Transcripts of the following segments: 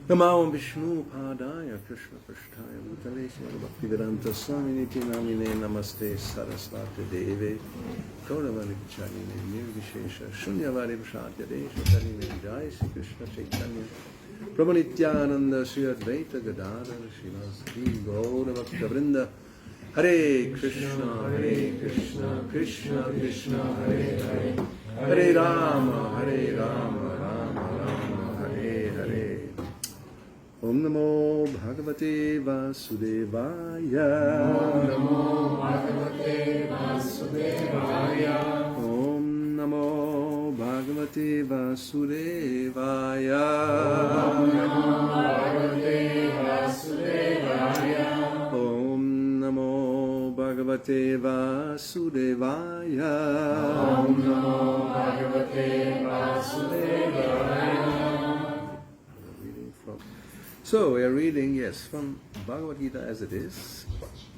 Namo Vishnu Padaya Krishna Prasthaya Bhutalesha Bhakti-vedanta Swaminiti Namine Namaste Sarasvati Deve Gauravani Charine Nirvishesha Shunyavadi Prasatya Desha Karine Jai Sri Krishna Chaitanya Prabhu Nityananda Sri Advaita Gadadhar Srivasadi Gaura Bhakta Vrinda Hare Krishna Krishna Krishna Hare Hare Hare Rama Rama Rama Hare Hare Om Namo Bhagavate Vasudevaya. Om Namo Bhagavate Vasudevaya. Om Namo Bhagavate Vasudevaya. Om Namo Bhagavate Vasudevaya. Om Namo Bhagavate Vasudevaya. Om Namo Bhagavate Vasudevaya. So we are reading, yes, from Bhagavad Gita as it is,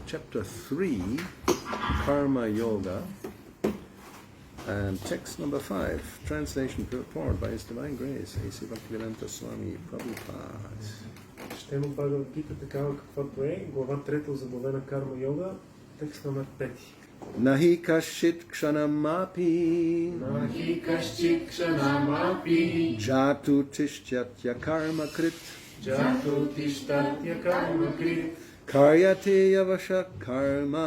chapter 3, Karma Yoga, and text number 5, translation purport by His Divine Grace, A.C. Bhakti-yoga Swami Prabhupada. Четем от Бхагавад Гита такава каквато е, глава 3 озаглавена Карма Йога, текст номер 5. Nahi kashit kshanamapi Nahi kaschit kshanamapi jatu tishtyatya karma krit jatu tishtatya karma krit karyate yavasha karma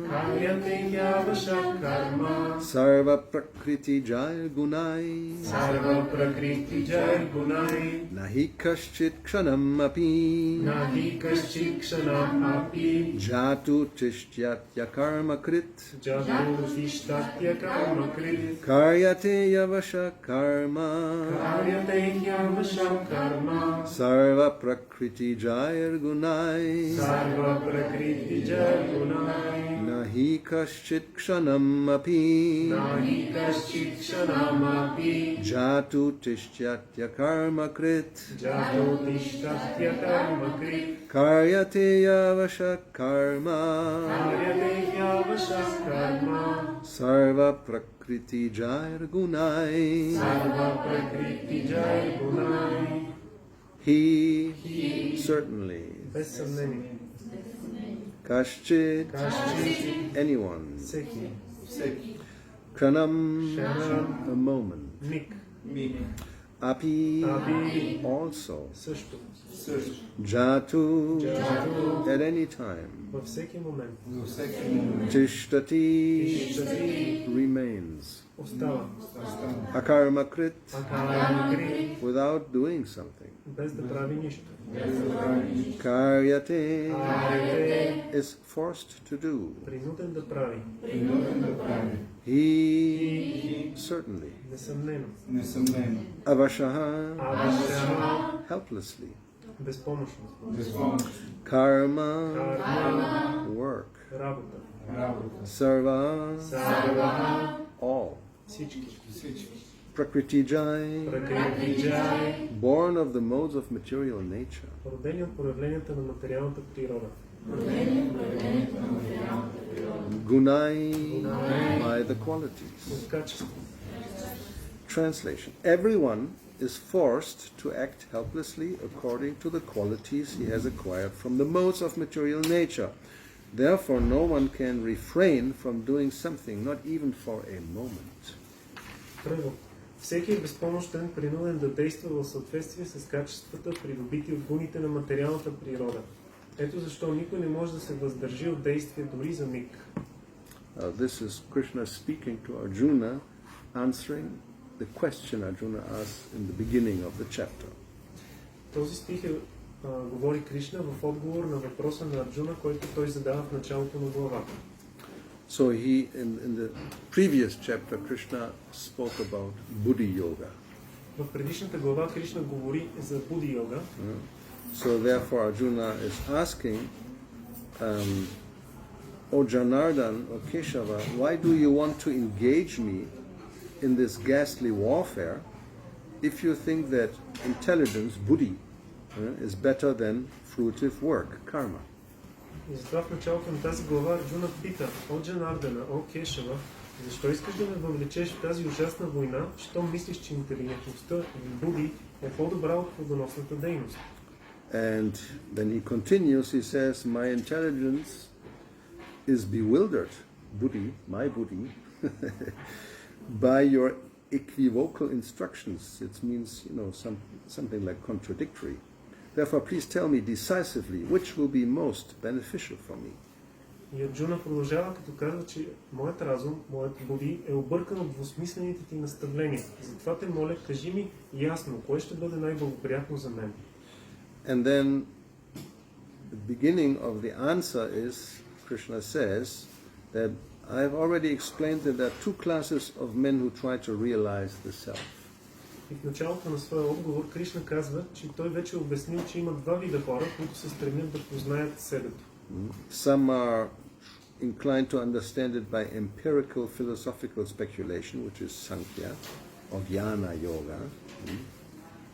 karyate yavasha karma sarva prakriti jaya gunai sarva prakriti jaya gunai nahi kashit kshanamapi nahi kaschit kshanamapi jatu tishtyatya karma krit jatu tishtatya karma krit karyate yavasha karma karyate yavasha karma sarva prakriti jaya gunai sarva prakriti jaya gunai nahi kashit kshanamapi nahi kaschit kshanamapi jatu tishtyatya karma krit jatu tishtatya karma krit karyate yavasha karma karyate yavasha karma sarva prakriti jaya gunai sarva prakriti jaya gunai he certainly Без съмнение. kashchit kaschit anyone Всеки. kranam Kranam. a moment Миг. api Api. also Също. jatu Jatu. at any time Във всеки момент. tishtati Тишчати. remains Остава. akarmakrit Акарма крит. without doing something Без да прави нищо. karyate Карите. is forced to do Принуден да прави. he certainly Несъмнено. avashaha Авашама. helplessly Безпомощно. karma Карма. work Работа. sarva Сарва. all Всички. prakriti jai Пракрити джай. born of the modes of material nature Родени от проявленията на материалната природа. gunai by the qualities. От качество. Translation. Everyone is forced to act helplessly according to the qualities he has acquired from the modes of material nature. Therefore, no one can refrain from doing something, not even for a moment. Превод. Всеки е безпомощен, принуден да действа в съответствие с качествата, придобити от гуните на материалната природа. Ето защо никой не може да се въздържи от действие дори за миг. This is Krishna speaking to Arjuna, answering the question Arjuna asked in the beginning of the chapter. Този стих говори Кришна в отговор на въпроса на Арджуна, който той задава в началото на главата. So in the previous chapter, Krishna spoke about Bhakti-yoga. В предишната глава Кришна говори за Бхакти-йога. So therefore Arjuna is asking, O Janardhan, O Keshava, why do you want to engage me in this ghastly warfare if you think that intelligence, buddhi, is better than fruitive work, karma? И затова в началото на тази глава Арджуна пита: О Джанардана, о Кешава, защо искаш да ме въвлечеш в тази ужасна война, що мислиш, че интелигентността или Буди е по-добра от плодоносната дейност? And then he continues, he says, my intelligence is bewildered, buddhi, my buddhi, by your equivocal instructions. It means, something like contradictory. Therefore, please tell me decisively which will be most beneficial for me. И Арджуна продължава като казва, че моят разум, моят буди е объркан от двусмислените ти наставления. Затова те моля, кажи ми ясно, кое ще бъде най-благоприятно за мен. And then the beginning of the answer is, Krishna says, that I have already explained that there are two classes of men who try to realize the self. И в началото на своя отговор Кришна казва, че той вече е обяснил, че има два вида хора, които се стремят да познаят себето. Some are inclined to understand it by empirical philosophical speculation, which is Sankhya, or Jnana Yoga.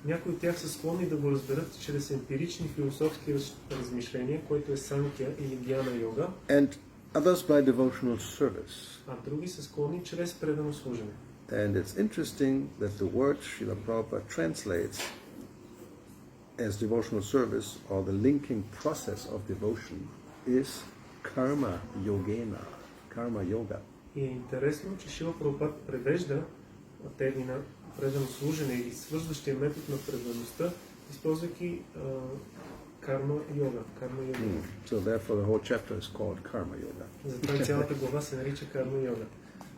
Някои от тях са склонни да го разберат чрез емпирични философски размишления, което е Санкя или Гьяна йога. And others by devotional service. А други са склонни чрез предано служене. And it's interesting that the word Srila Prabhupada translates as devotional service, or the linking process of devotion, is karma yogena, karma yoga. И е интересно, че Шрила Прабхупад превежда термина предано служене или свързващия метод на предаността, използвайки карма йога. So therefore the whole chapter is called karma yoga. Затова и цялата глава се нарича карма йога.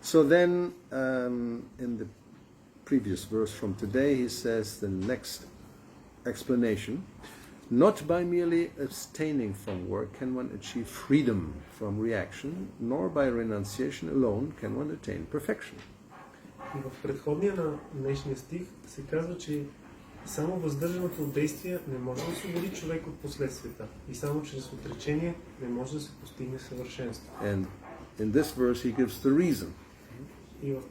So then, in the previous verse from today, he says the next explanation, not by merely abstaining from work can one achieve freedom from reaction, nor by renunciation alone can one attain perfection. И в предходния на днешния стих се казва, че само въздържаното от действия не може да освободи човек от последствията и само чрез отречение не може да се постигне съвършенство. And in this verse he gives the reason. И в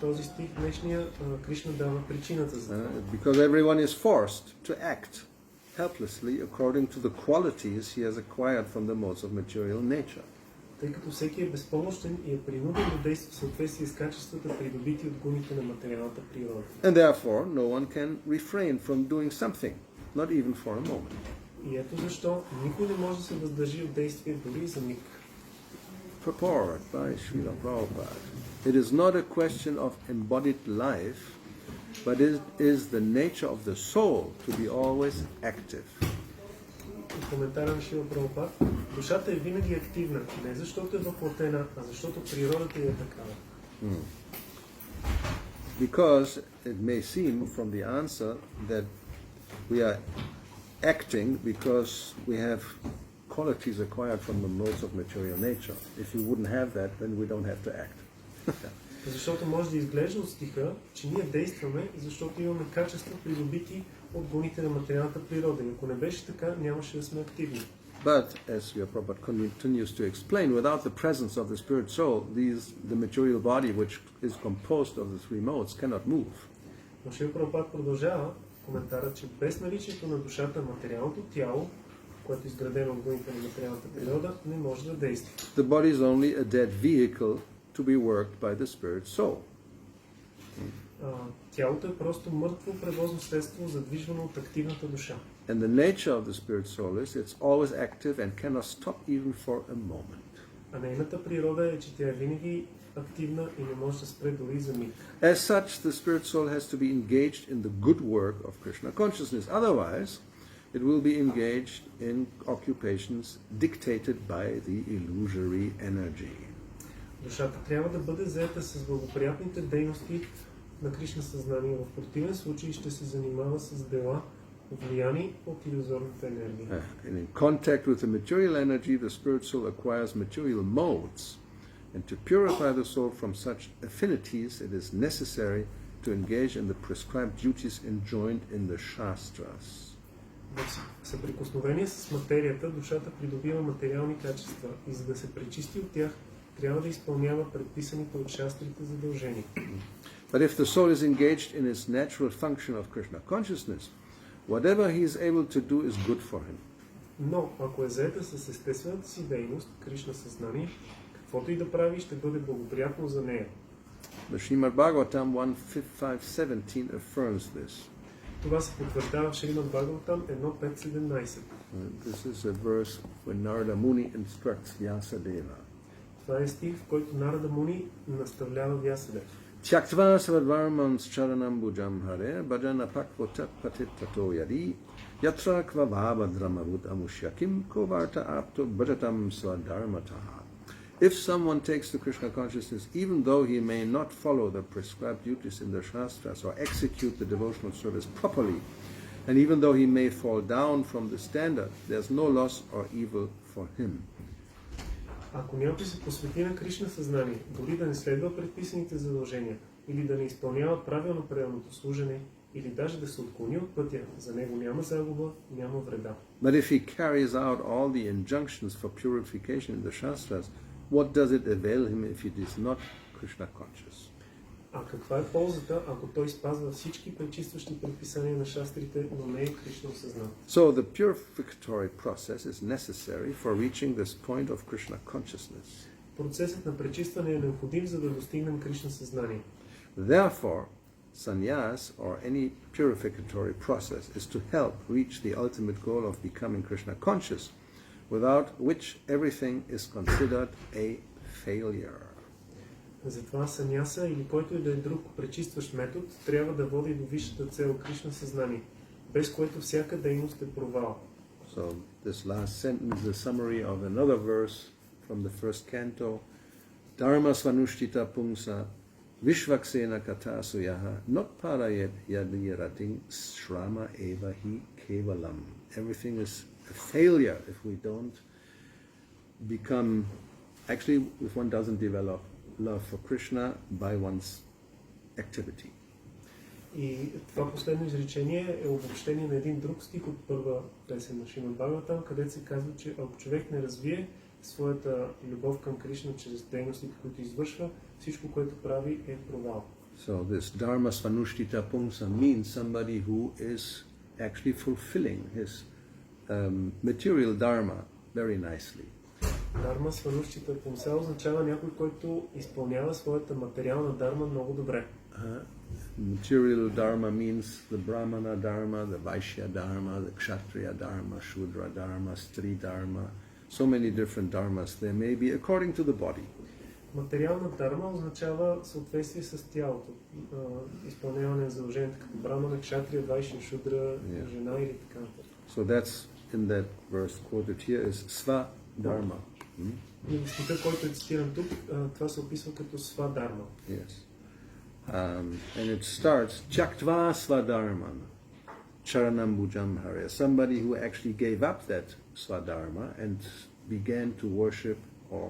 този стих днешния Кришна дава причината за това. Because everyone is forced to act helplessly according to the qualities he has acquired from the modes of material nature. Тъй като всеки е безпомощен и е принуден да действа в съответствие с качествата, придобити от гумите на материалната природа. And therefore no one can refrain from doing something, not even for a moment. И ето защо никой не може да се въздържи от действие дори за миг. Purport by Srila Prabhupada. It is not a question of embodied life, but it is the nature of the soul to be always active. Коментара на Шрила Прабхупад. Душата е винаги активна, не защото е въплатена, а защото природата е такава. Because it may seem from the answer that we are acting because we have qualities acquired from the modes of material nature. If you wouldn't have that, then we don't have to act. Защото може да изглежда от стиха, че ние действаме, защото имаме качества, придобити от гоните на материалната природа. И ако не беше така, нямаше да сме активни. But, as Srila Prabhupada continues to explain, without the presence of the spirit soul, the material body, which is composed of the three modes, cannot move. Но Шрила Прабхупад продължава коментара, че без наличието на душата, материалното тяло, което е изградено от гоните на материалната природа, не може да действа. The body is only a dead vehicle to be worked by the spirit soul. Тялото е просто мъртво превозно средство, задвижвано от активната душа. And the nature of the spirit soul is it's always active and cannot stop even for a moment. А нейната природа е, че тя е винаги активна и не може да спре дори за миг. As such, the spirit soul has to be engaged in the good work of Krishna consciousness. Otherwise, it will be engaged in occupations dictated by the illusory energy. Душата трябва да бъде заета с благоприятните дейности на Кришна съзнание. В противен случай ще се занимава с дела, влияни от илюзорната енергия. And in contact with the material energy, the spirit soul acquires material modes. And to purify the soul from such affinities, it is necessary to engage in the prescribed duties enjoined in the Shastras. В съприкосновение с материята, душата придобива материални качества и за да се пречисти от тях, трябва да изпълнява предписаните от шастрите задължения. But if the soul is engaged in its natural function of Krishna consciousness, whatever he is able to do is good for him. Но, ако е заета с естествената си дейност, Кришна съзнание, каквото и да прави, ще бъде благоприятно за нея. The Srimad Bhagavatam 1.5.17 affirms this. Това се потвърждава в Шримад Бхагаватам 1.5.17. This is a verse when Narada Muni instructs Vyasadeva. Това е стих, в който Нарада Муни наставлява Вясадев. Tyaktva svadvarmans charanam bujam hare bhajana pakvotat patittato yadi yatra kvavava dramavut amushyakim kovarta apto bhajatam swadharmataha. If someone takes to Krishna consciousness, even though he may not follow the prescribed duties in the Shastras or execute the devotional service properly, and even though he may fall down from the standard, there's no loss or evil for him. Ако някой се посвети на Кришна съзнание, дори да не следва предписаните задължения, или да не изпълнява правилно преданото служене, или даже да се отклони от пътя, за него няма загуба, няма вреда. But if he carries out all the injunctions for purification in the Shastras, what does it avail him if it is not Krishna conscious? А каква е ползата, ако той спазва всички пречистващи предписания на шастрите, но не е Кришна осъзнат? So the purificatory process is necessary for reaching this point of Krishna consciousness. Процесът на пречистване е необходим, за да достигнем Кришна съзнание. Therefore, sannyas or any purificatory process is to help reach the ultimate goal of becoming Krishna conscious, without which everything is considered a failure. Затова саняса или който и да е друг пречистващ метод трябва да води до висшата цел Кришна съзнание, без което всяка дейност е провал. So this last sentence is a summary of another verse from the first canto. Dharma svanushtita pungsa vishvaksena katasuyaha not parayet yadirating shrama eva hi kevalam. Everything is a failure if we don't become, actually if one doesn't develop love for Krishna by one's activity. И това последно изречение е обобщение на един друг стих от първа песен на Шримад Бхагаватам, където се казва, че ако човек не развие своята любов към Кришна чрез дейностите, които извършва, всичко, което прави, е провал. So this dharma svanushtita pungsa means somebody who is actually fulfilling his material dharma very nicely. Дарма сванущите пумса означава някой, който изпълнява своята материална дарма много добре. Material dharma means the brahmana dharma, the vaishya dharma, the kshatriya dharma, shudra dharma, stri dharma, so many different dharmas there may be according to the body. Материална дарма означава съответствие с тялото, изпълняване на задълженията като брамана, кшатрия, вайшя, шудра, жена или така нататък. So that's in that verse quoted here is sva dharma. И в стиха, който е цитиран тук, това се описва като сва дарма. Yes. And it starts Tyaktva Swadharman Charanam Bhujam Hare. Somebody who actually gave up that Swadharma and began to worship or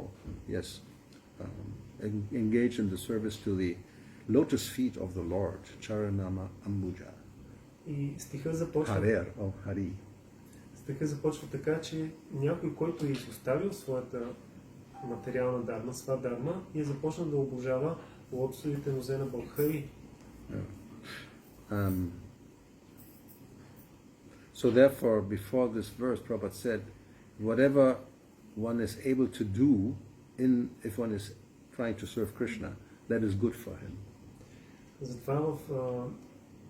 engage in the service to the lotus feet of the Lord, Charanama Ambuja. И стиха започва. Harer or Hari. Стиха започва така, че някой, който е изоставил своята материална дарма, сва дарма, и е започнал да обожава лотосовите нозе на Бог Хари. So therefore, before this verse, Prabhupada said, whatever one is able to do if one is trying to serve Krishna, that is good for him. Затова в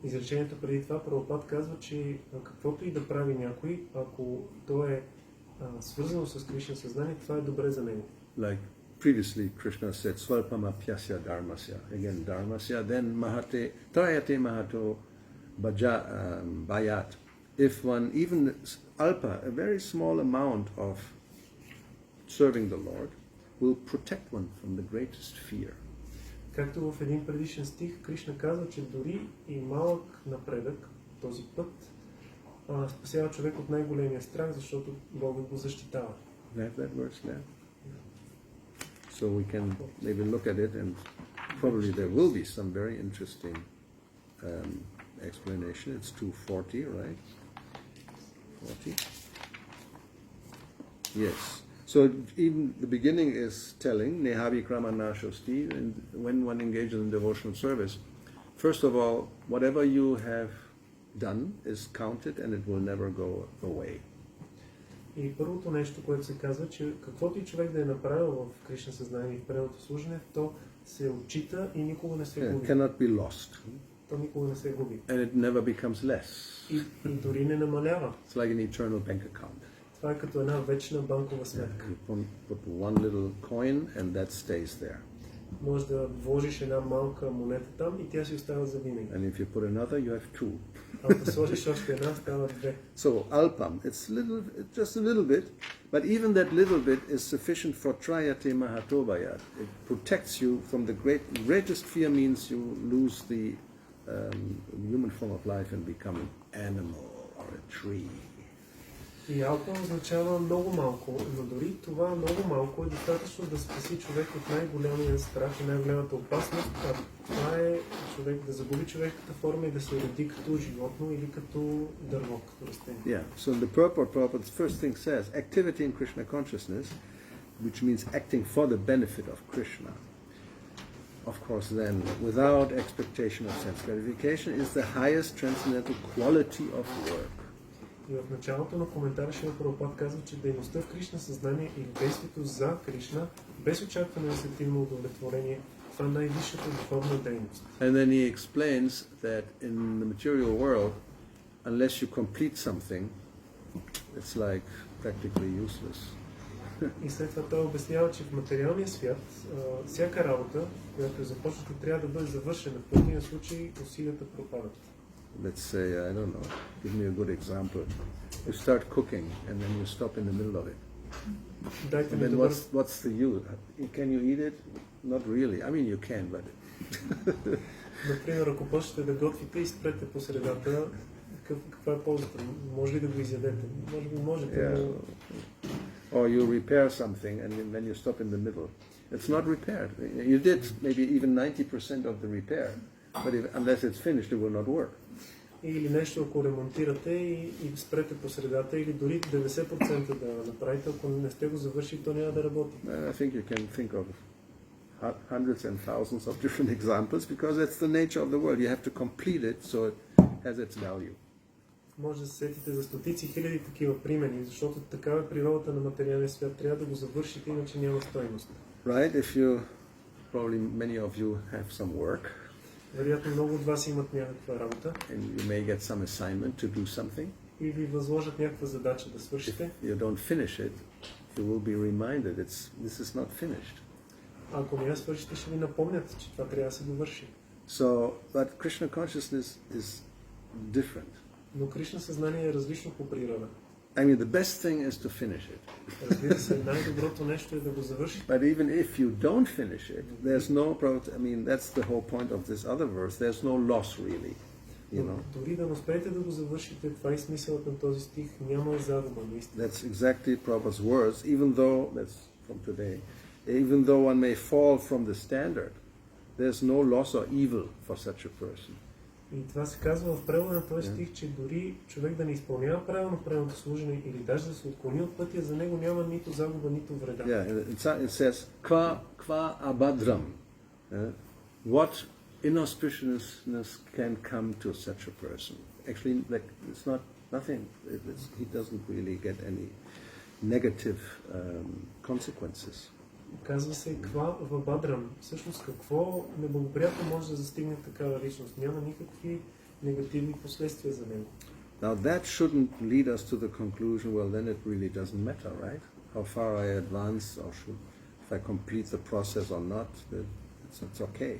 изречението преди това Прабхупад казва, че каквото и да прави някой, ако то е свързано с Кришна съзнание, това е добре за него. Like previously Krishna said, Swalpama Pyasya Dharmasya, again Dharmasya, then Mahate, Trayate Mahato Bhayat. If one, even Alpa, a very small amount of serving the Lord, will protect one from the greatest fear. Както в един предишен стих, Кришна казва, че дори и малък напредък, този път, спасява човек от най-големия страх, защото Бог го защитава. That verse there. So we can maybe look at it, and probably there will be some very interesting explanation. It's 240, right? 40. Yes. So even the beginning is telling Nehavi Krama Nashosti, and when one engages in devotional service, first of all, whatever you have done is counted and it will never go away. И първото нещо, което се казва, че каквото и човек да е направил в Кришна съзнание и в преданото служене, то се отчита и никога не се губи. Cannot be lost. то никога не се губи. And it never becomes less. И дори не намалява. It's like an eternal bank account. Това е като една вечна банкова сметка. You put one little coin and that stays there. Може да вложиш една малка монета там и тя си остава за винаги. And if you put another, you have two. Ако сложиш още една, става две. So alpam, just a little bit, but even that little bit is sufficient for trayate mahatobaya. It protects you from the greatest fear means you lose the human form of life and become an animal or a tree. И алпа означава много малко, но дори това много малко е достатъчно да спаси човек от най-голямия страх и най-голямата опасност. А това е човек да загуби човешката форма и да се роди като животно или като дърво, като растение. Yeah, so the purport, the first thing says, activity in Krishna consciousness, which means acting for the benefit of Krishna. Of course then, without expectation of sense gratification, is the highest transcendental quality of work. И в началото на коментара Шрила Прабхупад казва, че дейността в Кришна съзнание или действието за Кришна, без очакване на сетивно удовлетворение, това е най-висшата духовна дейност. And then he explains that in the material world, unless you complete something, it's like practically useless. И след това той обяснява, че в материалния свят всяка работа, която е започната, трябва да бъде завършена. В противен случай усилията пропадат. Let's say, I don't know, give me a good example. You start cooking and then you stop in the middle of it. Дайте And ми then добър... what's the use? Can you eat it? Not really. I mean, you can, but... Например, ако почнете да готвите и спрете по средата, каква е ползата? Може ли да го изядете? Може би можете, Yeah. Or you repair something and then you stop in the middle. It's not repaired. You did maybe even 90% of the repair, but unless it's finished, it will not work. Или нещо, ако ремонтирате и спрете по средата, или дори 90% да направите, ако не сте го завършили, то няма да работи. I think you can think of hundreds and thousands of different examples because that's the nature of the world. You have to complete it so it has its value. Може да се сетите за стотици хиляди такива примери, защото такава е природата на материалния свят. Трябва да го завършите, иначе няма стойност. Right? If you, probably many of you have some work. Вероятно много от вас имат някаква работа. And you may get some assignment to do something. И ви възложат някаква задача да свършите. If you don't finish it, you will be reminded this is not finished. Ако не я свършите, ще ви напомнят, че това трябва да се довърши. So, but Krishna consciousness is different. Но Кришна съзнание е различно по природа. I mean, the best thing is to finish it. Разбира се, най-доброто нещо е да го завършите. But even if you don't finish it, there's no problem. I mean, that's the whole point of this other verse. There's no loss really, you know. Дори да не успеете да го завършите, това е смисълът на този стих. Няма загуба, наистина. That's exactly Prabhupada's words. Even though that's from today, even though one may fall from the standard, there's no loss or evil for such a person. И това се казва в превода на този стих, че дори човек да не изпълнява правилно правилното служене или даже да се отклони от пътя, за него няма нито загуба, нито вреда. Yeah, it says, qua abadram. What inauspiciousness can come to such a person? Actually, like, it's not nothing. He doesn't really get any negative consequences. Казва се ква в Бадрам. Всъщност какво неблагоприятно може да застигне такава личност? Няма никакви негативни последствия за него. Now that shouldn't lead us to the conclusion, well then it really doesn't matter, right? How far I advance or if I complete the process or not, it's okay.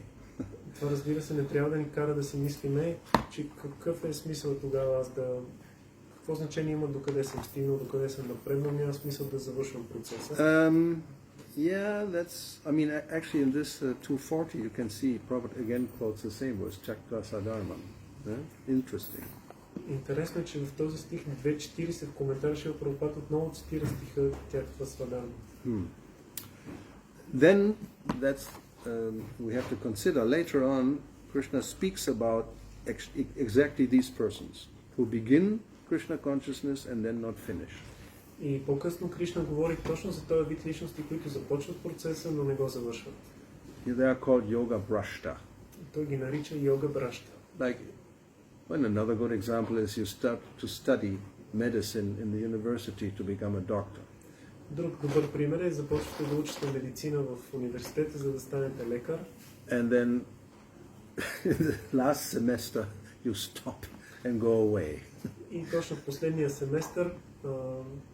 Това, разбира се, не трябва да ни кара да си мислиме, че какъв е смисъл тогава аз да... Какво значение има докъде съм стигнал, докъде съм напреднал, няма смисъл да завършвам процеса. Yeah, I mean, actually in this 240 you can see, Prabhupada again quotes the same words, Chakra Sadharman. Interesting. Интересно е, че в този стих 2.40 в коментара Шрила Прабхупад отново цитира стиха Чакра Садхарма. Then we have to consider later on Krishna speaks about exactly these persons who begin Krishna consciousness and then not finish. И по-късно Кришна говори точно за този вид личности, които започват процеса, но не го завършват. They are called yoga brashta. Той ги нарича йога брашта. Like, another good example is you start to study medicine in the university to become a doctor. Друг добър пример е започвате да учите медицина в университета, за да станете лекар. And then in the last semester you stop and go away. И точно в последния семестър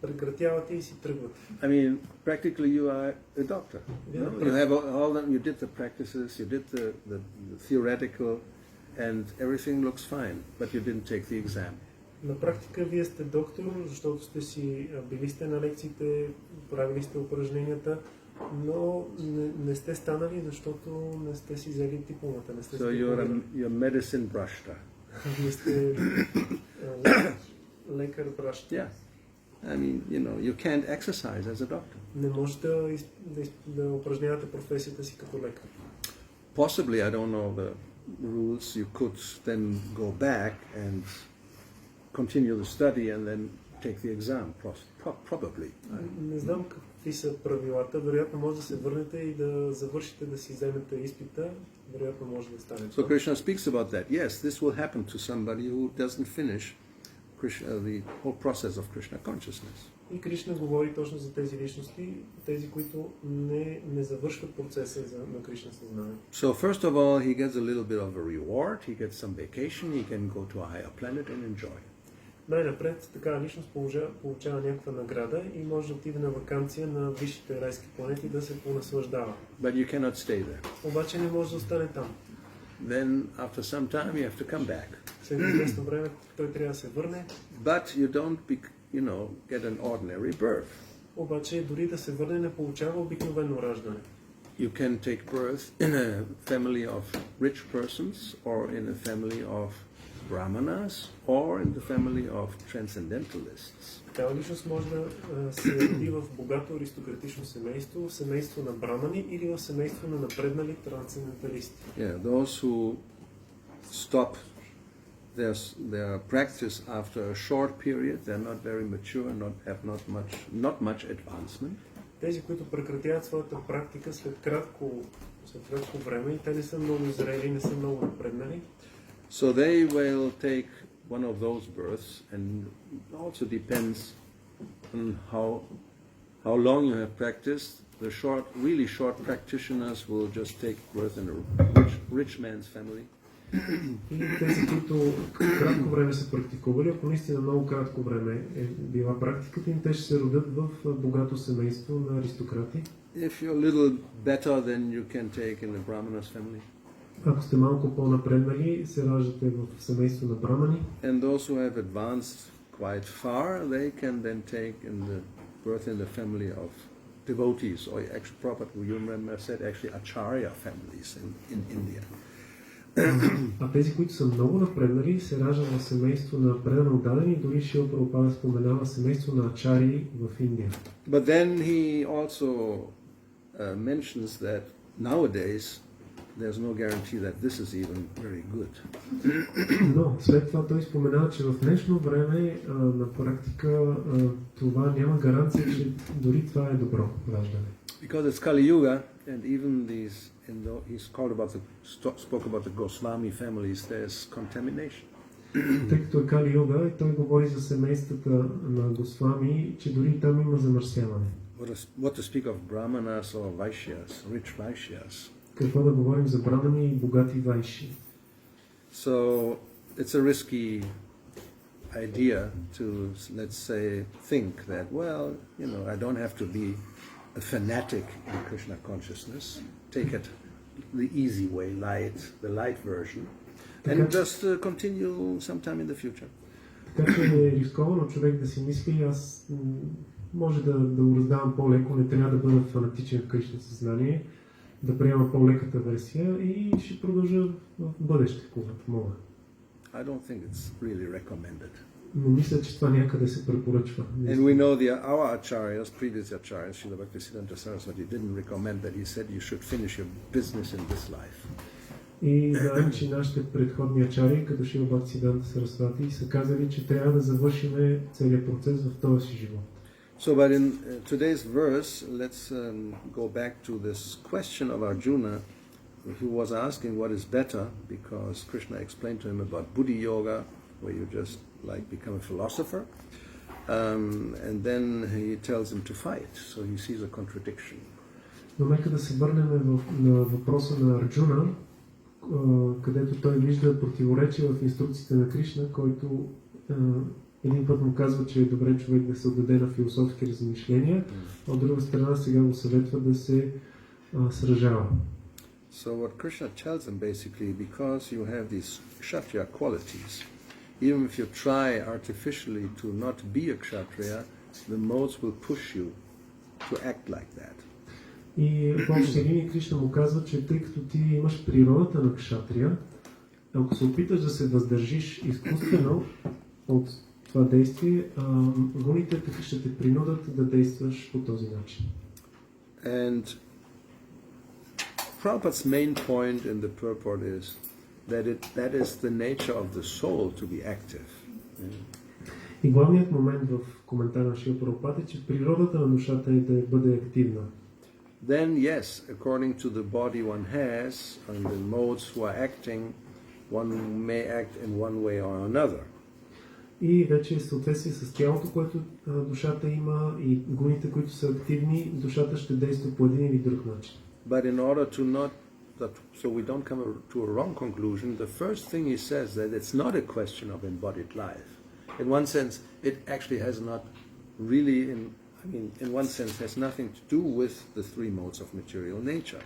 прекратявате и си тръгвате. I mean, practically you are a doctor. Yeah, No? You have all that. You did the practices, you did the theoretical, and everything looks fine, but you didn't take the exam. На практика вие сте доктор, защото били сте на лекциите, правили сте упражненията, но не сте станали, защото не сте си взели дипломата. Не сте So you're medicine brashta. Вие сте лекар бращ. Yeah. I mean, you can't exercise as a doctor. Не може да упражнявате професията си като лекар. Possibly, I don't know the rules, you could then go back and continue the study and then take the exam, probably. Не знам какви са правилата. Вероятно може да се върнете и да завършите да си вземете изпита. Вероятно може да стане. So Krishna speaks about that. Yes, this will happen to somebody who doesn't finish the whole process of Krishna consciousness. И Кришна говори точно за тези личности, тези, които не завършват процеса на Кришна съзнание. So first of all, he gets a little bit of a reward, he gets some vacation, he can go to a higher planet and enjoy. Най-напред такава личност получава някаква награда и може да отиде на ваканция на висшите райски планети да се понаслаждава. But you cannot stay there. Обаче не може да остане там. Then after some time you have to come back. След известно време той трябва да се върне. But you don't get an ordinary birth. Обаче дори да се върне не получава обикновено раждане. You can take birth in a family of rich persons or in a family of brahmanas or in the family of transcendentalists. Такава личност може да се роди в богато аристократично семейство, семейство на брамани или в семейство на напреднали трансценденталисти. Yeah, those who stop their practice after a short period, they're not very mature, have not much advancement. Тези, които прекратяват своята практика след кратко време и те не са много зрели, не са много напреднали. So they will take one of those births, and also depends on how long you have practiced. The really short practitioners will just take birth in a rich man's family. И тези, които кратко време са практикували, ако наистина много кратко време е била практиката им, те ще се родят в богато семейство на аристократи. If you're a little better, then you can take in a brahmana's family. Ако сте малко по-напреднали, се раждате в семейство на брамани. And those who have advanced quite far, they can then take birth in the family of devotees, or actually, Prabhupada, you remember, said actually acharya families in India. А тези, които са много напреднали, се раждат в семейство на предано отдадени, дори Шрила Прабхупада споменава семейство на ачари в Индия. But then he also mentions that nowadays there's no guarantee that this is even very good. Но след това той споменава, че в днешно време на практика това няма гаранция, че дори това е добро раждане. Because it's Kali-yoga, and even he spoke about the Goswami families, there's contamination. Тъй като е Кали-йога, той говори за семействата на Госвами, че дори там има замърсяване. What to speak of brahmanas or vaishyas, rich vaishyas. Какво да говорим за брамани и богати вайши? So it's a risky idea to, let's say, think that, well, I don't have to be a fanatic in Krishna consciousness. Take it the easy way, the light version, and just continue sometime in the future. Така че е рисковано човек да си мисли, аз може да го раздавам по-леко, не трябва да бъда фанатичен в Кришна съзнание, да приема по-леката версия и ще продължа в бъдеще, когато мога. I don't think it's really recommended. Но мисля, че това някъде се препоръчва. And we know our acharyas, previous acharyas, Srila Bhaktisiddhanta Saraswati, didn't recommend that. He said you should finish your business in this life. И знаем, че нашите предходни ачари, като Шрила Бхактисиданта Сарасвати, са казали, че трябва да завършим целият процес в този си живот. So, but in today's verse, let's go back to this question of Arjuna, who was asking what is better, because Krishna explained to him about Bhakti-yoga, where you just become a philosopher, and then he tells him to fight, so he sees a contradiction. Но нека да се върнем на въпроса на Арджуна, където той вижда противоречие в инструкциите на Кришна, който един път му казва, че е добре човек да се отдаде на философски размишления, а от друга страна сега го съветва да се сражава. So what Krishna tells them basically, because you have these kshatriya qualities, even if you try artificially to not be a kshatriya, the modes will push you to act like that. И в общи линии Кришна му казва, че тъй като ти имаш природата на кшатрия, ако се опиташ да се въздържиш изкуствено от това действие, гуните ще те принудат да действаш по този начин. And Prabhupada's main point in the purport is that is the nature of the soul to be active. И главният момент в коментара на Шрила Прабхупада е, че природата на душата е да бъде активна. Then yes, according to the body one has and the modes who are acting, one may act in one way or another. И вече в съответствие с тялото, което душата има и гуните, които са активни, душата ще действа по един или друг начин. But in order to not, so we don't come to a wrong conclusion, the first thing he says that it's not a question of embodied life. In one sense, it actually has not really, in one sense, has nothing to do with the three modes of material nature.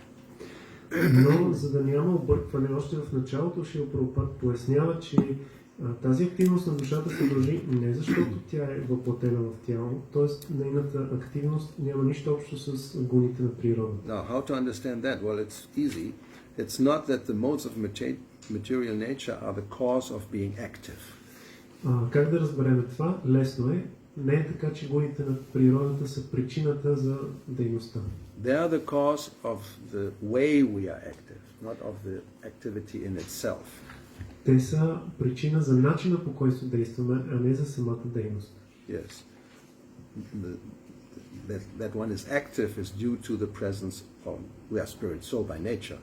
Но, за да няма объркване, още в началото Шрила Прабхупада пояснява, че тази активност на душата се дължи не защото тя е въплатена в тяло, т.е. нейната активност няма нищо общо с гуните на природата. Now, how to understand that? Well, it's easy. It's not that the modes of material nature are the cause of being active. Как да разберем това? Лесно е. Не е така, че гуните на природата са причината за дейността. They are the cause of the way we are active, not of the activity in itself. Те са причина за начина, по който действаме, а не за самата дейност. Yes. That one is active is due to the presence of, we are spirit soul by nature.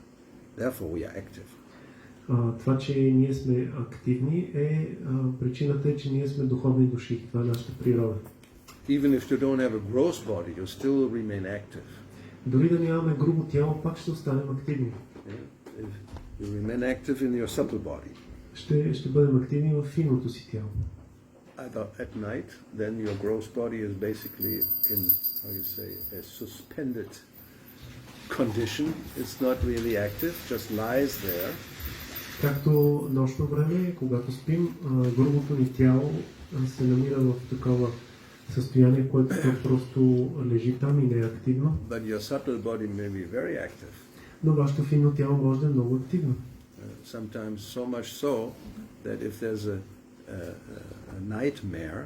Therefore we are active. Това, че ние сме активни, причината е, че ние сме духовни души. Това е нашата природа. Even if you don't have a gross body, you still remain active. Дори да нямаме грубо тяло, пак ще останем активни. You remain active in your subtle body. Ще бъдем активни в финното си тяло. At night, then your gross body is basically in, how you say, a suspended condition. It's not really active, just lies there. Както нощно време, когато спим, грубото ни тяло се намира в такова състояние, което просто лежи там и не е активно. But your subtle body may be very active. Но вашето финно тяло може да е много активно. Sometimes so much so that if there's a nightmare,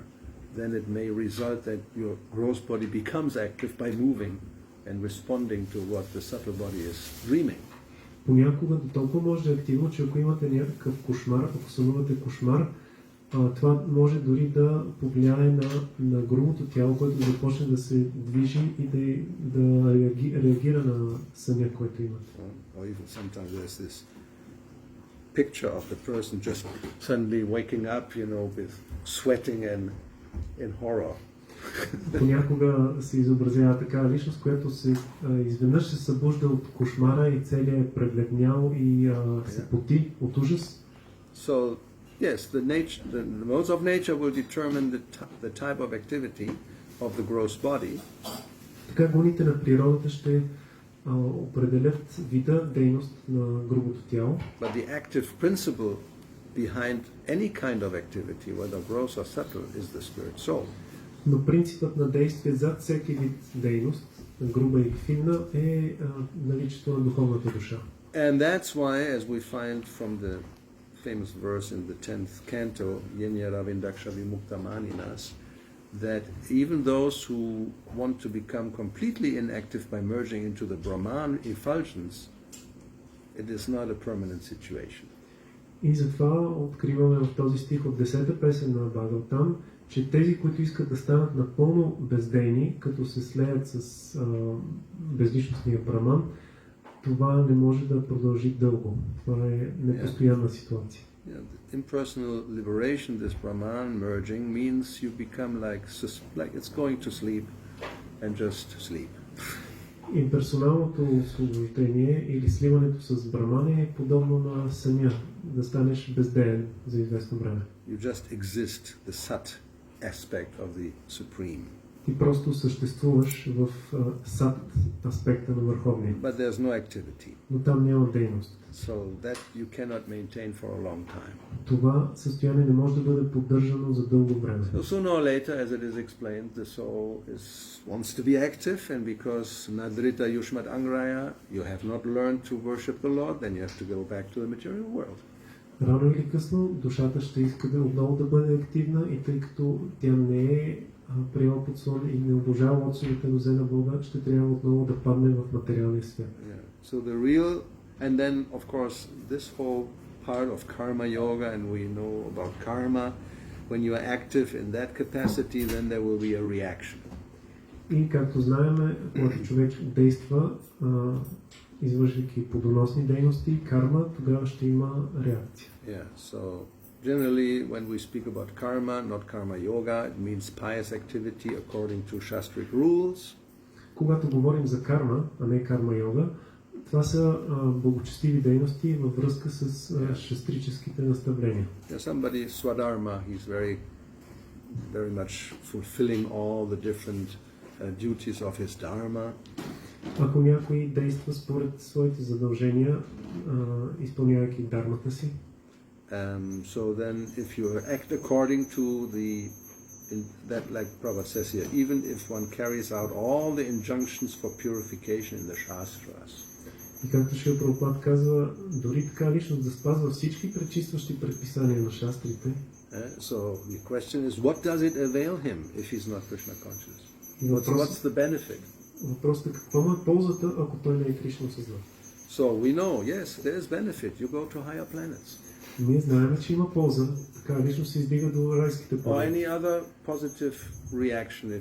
then it may result that your gross body becomes active by moving and responding to what the subtle body is dreaming. Понякога до толкова може да е активно, че ако имате някакъв кошмар, ако сънувате кошмар, това може дори да повлияе на грубото тяло, което да започне да се движи и да реагира на съня, който имате. Or even sometimes there's this picture of the person just suddenly waking up, with sweating and in horror. Понякога се изобразява такава личност, която изведнъж се събужда от кошмара и целият е пребледнял и се поти от ужас. So, yes, the modes of nature will determine the type of activity of the gross body. Така гуните на природата ще определят вида дейност на грубото тяло. But the active principle behind any kind of activity, whether gross or subtle, is the spirit soul. Но принципът на действие зад всеки вид дейност, груба и финна, е наличието на духовната душа. And that's why, as we find from the famous verse in the 10th canto, Yenya Ravindaksha Vimukta Maninas, that even those who want to become completely inactive by merging into the Brahman effulgence, it is not a permanent situation. И затова откриваме в този стих от 10-та песен на Бхагаватам, че тези, които искат да станат напълно бездейни, като се слеят с безличностния браман, това не може да продължи дълго. Това е непостоянна ситуация. Impersonal liberation, this Brahman merging, means you become like it's going to sleep and just sleep. Имперсоналното освобождение или сливането с брамани е подобно на съня, да станеш бездеен за известно време. You just exist, the sat aspect of the supreme. Ти просто съществуваш в сат аспекта на Върховния. But there's no activity. Но там няма дейност. So that you cannot maintain for a long time. Това състояние не може да бъде поддържано за дълго време. So sooner or later, as it is explained, the soul wants to be active, and because Nadrita Yushmat Angraya, you have not learned to worship the Lord, then you have to go back to the material world. Рано или късно душата ще иска отново да бъде активна и тъй като тя не е приела подслон и не обожава отсовите нозе на Бога, ще трябва отново да падне в материалния свят. Yeah. So the real, and then of course this whole part of karma yoga, and we know about karma, when you are active in that capacity, then there will be a reaction. И както знаем, когато човек действа, извършвайки плодоносни дейности, карма, тогава ще има реакция. Yeah, so generally when we speak about karma, not karma yoga, it means pious activity according to shastric rules. Когато говорим за карма, а не карма йога, това са благочестиви дейности във връзка с шастрическите наставления. Yeah, somebody swadharma, he's very much fulfilling all the different duties of his dharma. Ако някой действа според своите задължения, изпълнявайки дармата си, so then if you act according to that, like Prabhupada says here, even if one carries out all the injunctions for purification in the Shastras. И както Шрила Прабхупад казва, дори така личност да спазва всички пречистващи предписания на шастрите. So the question is, what does it avail him if he's not Krishna conscious? What's the benefit? Въпросът е каква е ползата, ако той не е Кришна съзнат. So we know, yes, there is benefit. You go to higher planets. Ние знаем, че има полза. Така лично се издига до райските Or планети. any other positive reaction.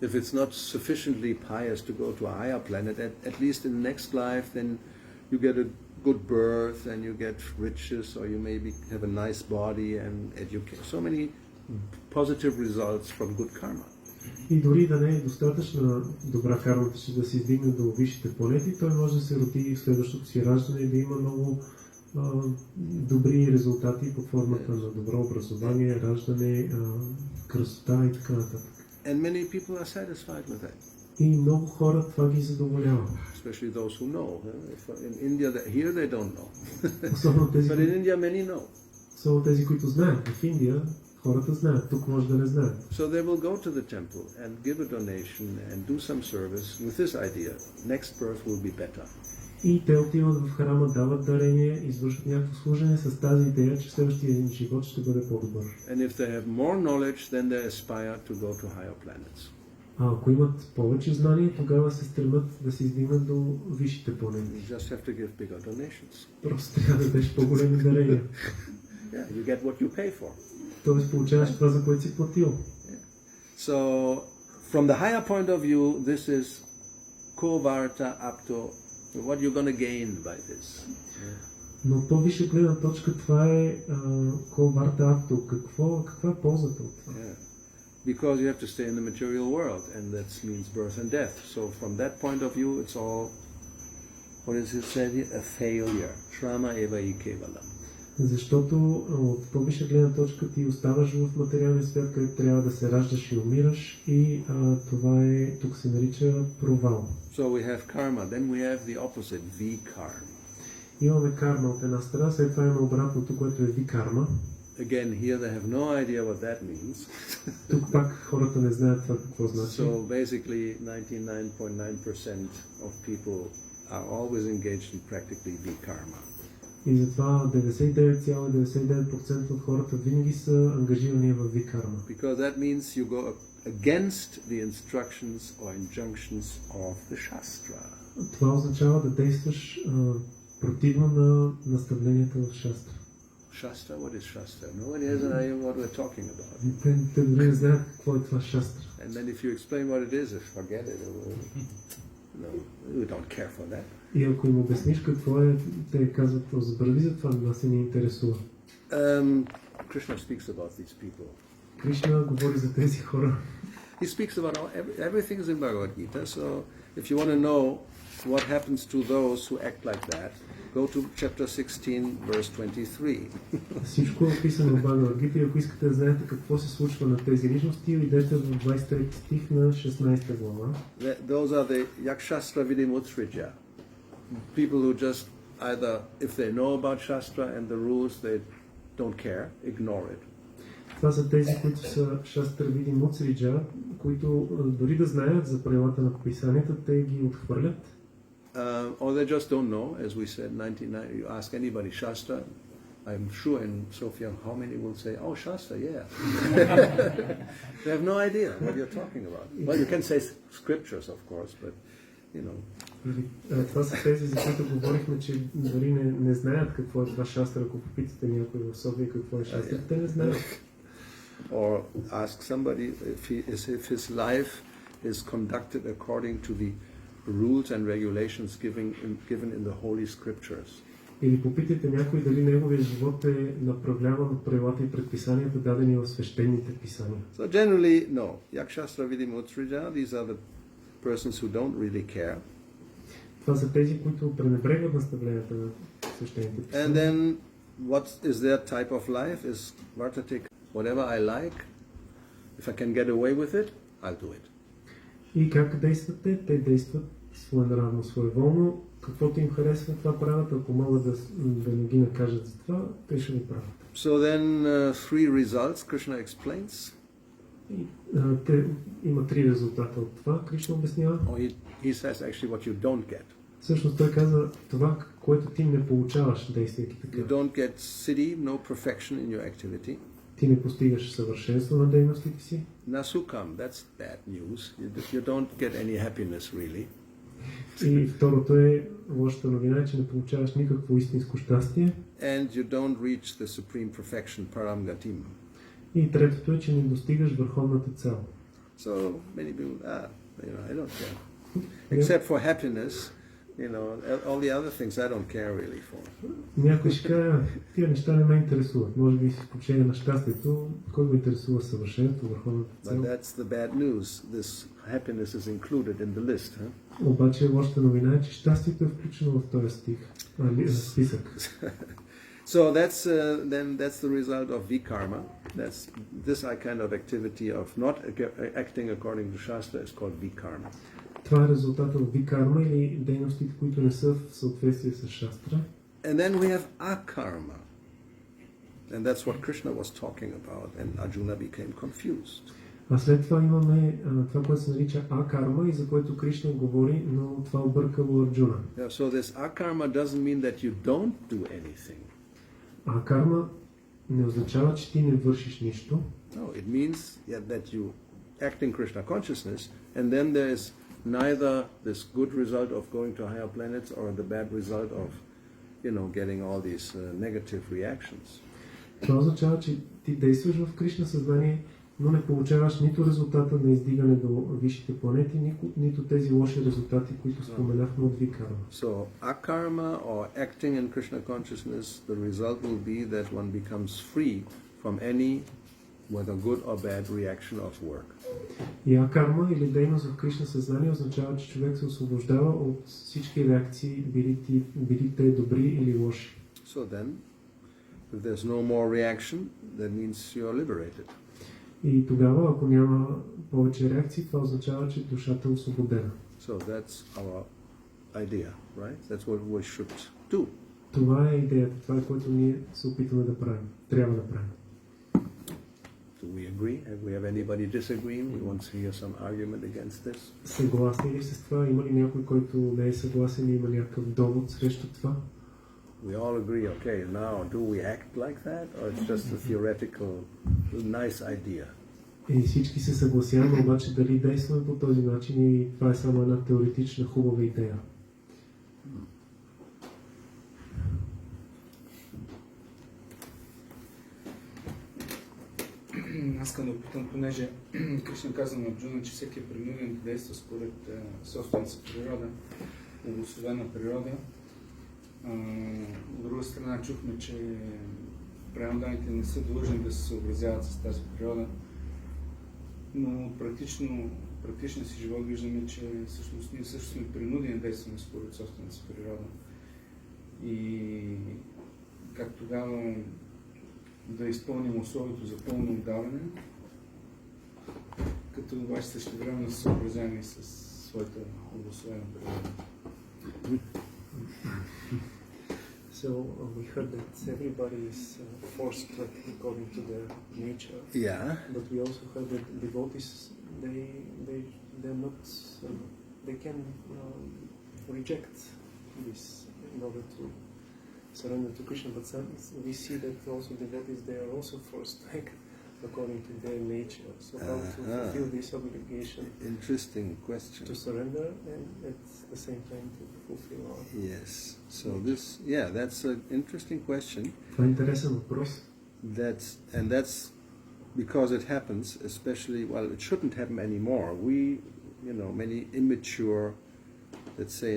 If it's not sufficiently pious to go to a higher planet, at least in the next life, then you get a good birth and you get riches, or you maybe have a nice body and educate. So many positive results from good karma. И дори да не е достатъчно добра кармата, че да се издигне до висшите планети, той може да се роди в следващото си раждане и да има много добри резултати под формата на добро образование, раждане, красота и така нататък. And many people are satisfied with that. И много хора това ги задоволява. Especially those who know. In India, here they don't know. Особено тези, But in India, many know. особено тези, които знаят. В Индия хората знаят, тук може да не знаят. So they will go to the temple and give a donation and do some service with this idea. Next birth will be better. И те отиват в храма, дават дарение, извършват някакво служене с тази идея, че следващия живот ще бъде по-добър. And if they have more knowledge, then they aspire to go to higher planets. А ако имат повече знания, тогава се стремят да се издигнат до висшите планети. You just have to give bigger donations. Просто трябва да дадеш по-големи дарения. Yeah, you get what you pay for. Тоест получаваш това, за което си платил. So, from the higher point of view, this is kovarta apto. What you're going to gain by this. Но от по-висша гледна точка това е колварта авто. Каква е ползата от това? Yeah. Because you have to stay in the material world, and that means birth and death. So from that point of view, it's all, what is it said here? A failure. Shrama eva ikevalam. Защото от по-висша гледна точка ти оставаш в материалния свят, където трябва да се раждаш и умираш и това е, тук се нарича провал. So we have karma, then we have the opposite, vikarma. Имаме карма от една страна, след това имаме обратното, което е викарма. Again, here they have no idea what that means. Тук пак хората не знаят това какво значи. So basically 99.9% of people are always engaged in practically vikarma. И затова 99,99% от хората винаги са ангажирани в викарма. Because that means you go against the instructions or injunctions of the Shastra. Това означава да действаш противно на наставленията в Шастра. Shastra? What is Shastra? Nobody has an idea what we're talking about. Те дори не знаят какво е това Шастра. And then if you explain what it is, forget it. No, we don't care for that. И ако им обясниш какво е, те казват, забрави за това, нас не ни интересува. Krishna speaks about these people. Кришна говори за тези хора. He speaks about everything is in Bhagavad Gita. So if you want to know what happens to those who act like that, go to chapter 16, verse 23. Всичко е описано в Бхагавад Гита и ако искате да знаете какво се случва на тези личности, идете в 23 стих на 16 глава. Those are the Yakshastra Vidimutsrija. People who just either, if they know about Shastra and the rules, they don't care, ignore it. Това са тези, които са Шастра Види Муцриджа, които дори да знаят за правилата на писанията, те ги отхвърлят. Or they just don't know, as we said, 99. You ask anybody Shastra, I'm sure in Sofia, how many will say, "Oh, Shastra, yeah." They have no idea what you're talking about. Well, you can say scriptures, of course, but you know. Това са тези, за които говорихме, че дори не знаят какво е това Шастра. Ако попитате някой в София какво е Шастра, те не знаят. Or ask somebody if his life is conducted according to the rules and regulations given in the Holy Scriptures. Или попитайте някой дали неговия живот е направляван от правилата и предписанията, дадени в свещените писания. So generally, no. Yakshastra Vidimutsrija, these are the persons who don't really care. Това са тези, които пренебрегват наставленията на свещените писания. And then, what is their type of life? Is Vartatik, whatever I like, if I can get away with it, I'll do it. И как действат те? Те действат своенравно, своеволно. Каквото им харесва, това правят. Ако могат да не ги накажат за това, те ще го правят. So then, three results Krishna explains. Има три резултата от това. Кришна обяснява. He says actually what you don't get. Всъщност той каза това, което ти не получаваш, действайки така. You don't get siddhi, no perfection in your activity. Ти не постигаш съвършенство на дейностите си. Nasukam, that's bad news. You don't get any happiness really. И второто е, лошата новина е, че не получаваш никакво истинско щастие. And you don't reach the supreme perfection, paramgatim. И третото е, че не достигаш върховната цел. So many people, I don't care. Except for happiness, all the other things I don't care really for. Някой ще каже, тия неща не ме интересуват. Може би с изключение на щастието, кой го интересува съвършенство, върховната цел. But that's the bad news. This happiness is included in the list, huh? Обаче лошата новина е, че щастието е включено в този списък. So that's the result of vikarma. That's this kind of activity of not acting according to Shastra is called vikarma. Това е резултата от викарма или дейностите, които не са в съответствие с Шастра. And then we have akarma. And that's what Krishna was talking about, and Arjuna became confused. А след това имаме това, което се нарича акарма и за което Кришна говори, но това объркало Арджуна. Yeah, so this akarma doesn't mean that you don't do anything. Акарма не означава, че ти не вършиш нищо. No, it means that you act in Krishna consciousness, and then there is neither this good result of going to higher planets or the bad result of, getting all these negative reactions. Това означава, че ти действаш в Кришна съзнание, но не получаваш нито резултата на издигане до висшите планети, нито тези лоши резултати, които споменахме от викарма. So, akarma or acting in Krishna consciousness, the result will be that one becomes free from any, whether good or bad, reaction of work. И акарма или дейност в Кришна съзнание означава, че човек се освобождава от всички реакции, били те добри или лоши. So then, if there's no more reaction, that means you're liberated. И тогава, ако няма повече реакции, това означава, че душата е освободена. So that's our idea, right? That's what we should do. Това е идеята, това е което ние се опитваме да правим, трябва да правим. Do we agree? Have we have anybody disagreeing? We want to hear some argument against this. Съгласни ли с това? Има ли някой, който не е съгласен и има някакъв довод срещу това? We all agree, okay, now do we act like that, or it's just a theoretical, nice idea? И всички се съгласяваме, обаче дали действаме по този начин и това е само една теоретична хубава идея. Аз искам да опитам, понеже Кришна каза на Арджуна, че всеки е принуден да действа според собствената си природа, обособена природа. От друга страна чухме, че преданните не са длъжни да се съобразяват с тази природа. Но практичния си живот виждаме, че всъщност ние също сме принудени да действаме според собствената си природа. И как тогава да изпълним условието за пълно отдаване, като обаче същевременно се съобразяваме с своята обусловена природа. So we heard that everybody is forced to act according to their nature. Yeah. But we also heard that devotees they're not they can reject this in order to surrender to Krishna. But we see that also devotees they are also forced to act according to their nature. So how to fulfill this obligation? Interesting question. To surrender and at the same time to fulfill our. Yes. So that's an interesting question. Това е интересен въпрос. That's because it happens, especially, well, it shouldn't happen anymore. We, many immature, let's say,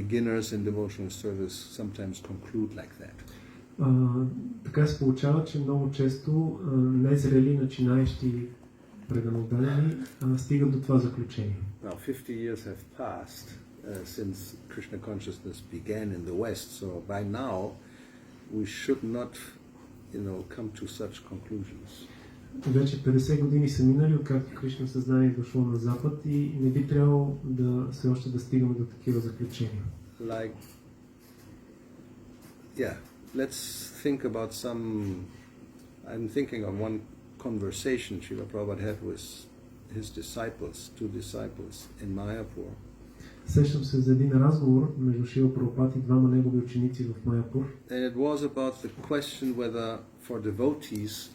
beginners in devotional service sometimes conclude like that. Така се получава, че много често незрели начинаещи преданодани стигат до това заключение. Now, 50 years have passed since Krishna consciousness began in the West, so by now we should not, come to such conclusions. Вече 50 години са минали, откакто Кришна съзнание е дошло на Запад и не би трябвало все още да стигаме до такива заключения. Let's think about I'm thinking of one conversation Srila Prabhupada had with his two disciples in Mayapur. Сещам се за един разговор между Шрила Прабхупад и двама негови ученици в Майапур. And it was about the question whether for devotees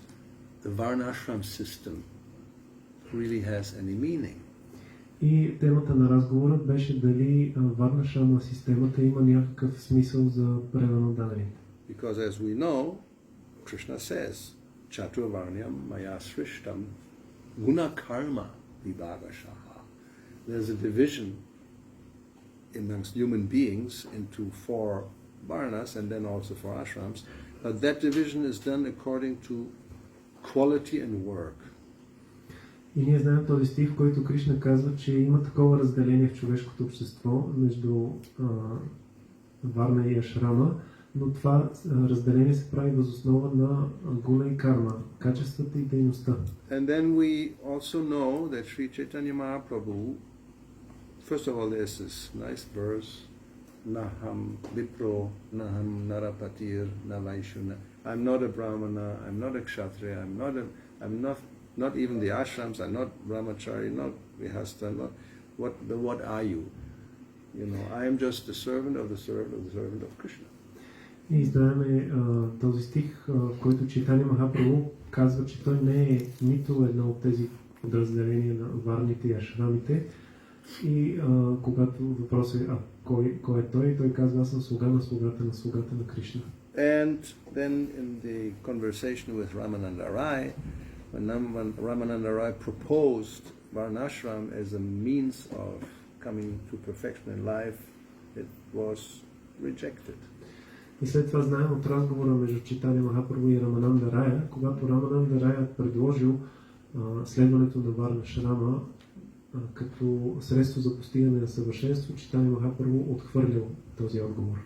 the Varnashram system really has any meaning. И темата на разговора беше дали Варнашрама системата има някакъв смисъл за преданодаването. Because as we know, Krishna says, Chaturvarnyam maya srishtam guna karma vibhagashaha. There's a division amongst human beings into 4 varnas and then also 4 ashrams, but that division is done according to quality and work. И ние знаем този стих, в който Кришна казва, че има такова разделение в човешкото общество между Варна и Ашрама, но това разделение се прави въз основа на гуна и карма, качествата и дейността. And then we also know that Sri Chaitanya Mahaprabhu, first of all, there's this nice verse, Naham Vipro, Naham Narapatir, Navaishuna. I'm not a Brahmana, I'm not a Kshatriya, I'm not even the ashrams, I'm not Brahmachari, not Vihasta, what are you? I am just the servant of the servant of the servant of Krishna. И знаем този стих, в който Чайтания Махапрабху казва, че той не е нито едно от тези подразделения на варните и ашрамите. И когато въпросът е кой е той казва, аз съм слуга на слугата на слугата на Кришна. And then in the conversation with Ramananda Rai, when Ramananda Rai proposed Varnashram as a means of coming to perfection in life, it was rejected. И след това знаем от разговора между Чайтания Махапрабху и Рамананда Рая, когато Рамананда Рая предложил следването на Варнашрама като средство за постигане на съвършенство, Чайтания Махапрабху отхвърлил този отговор.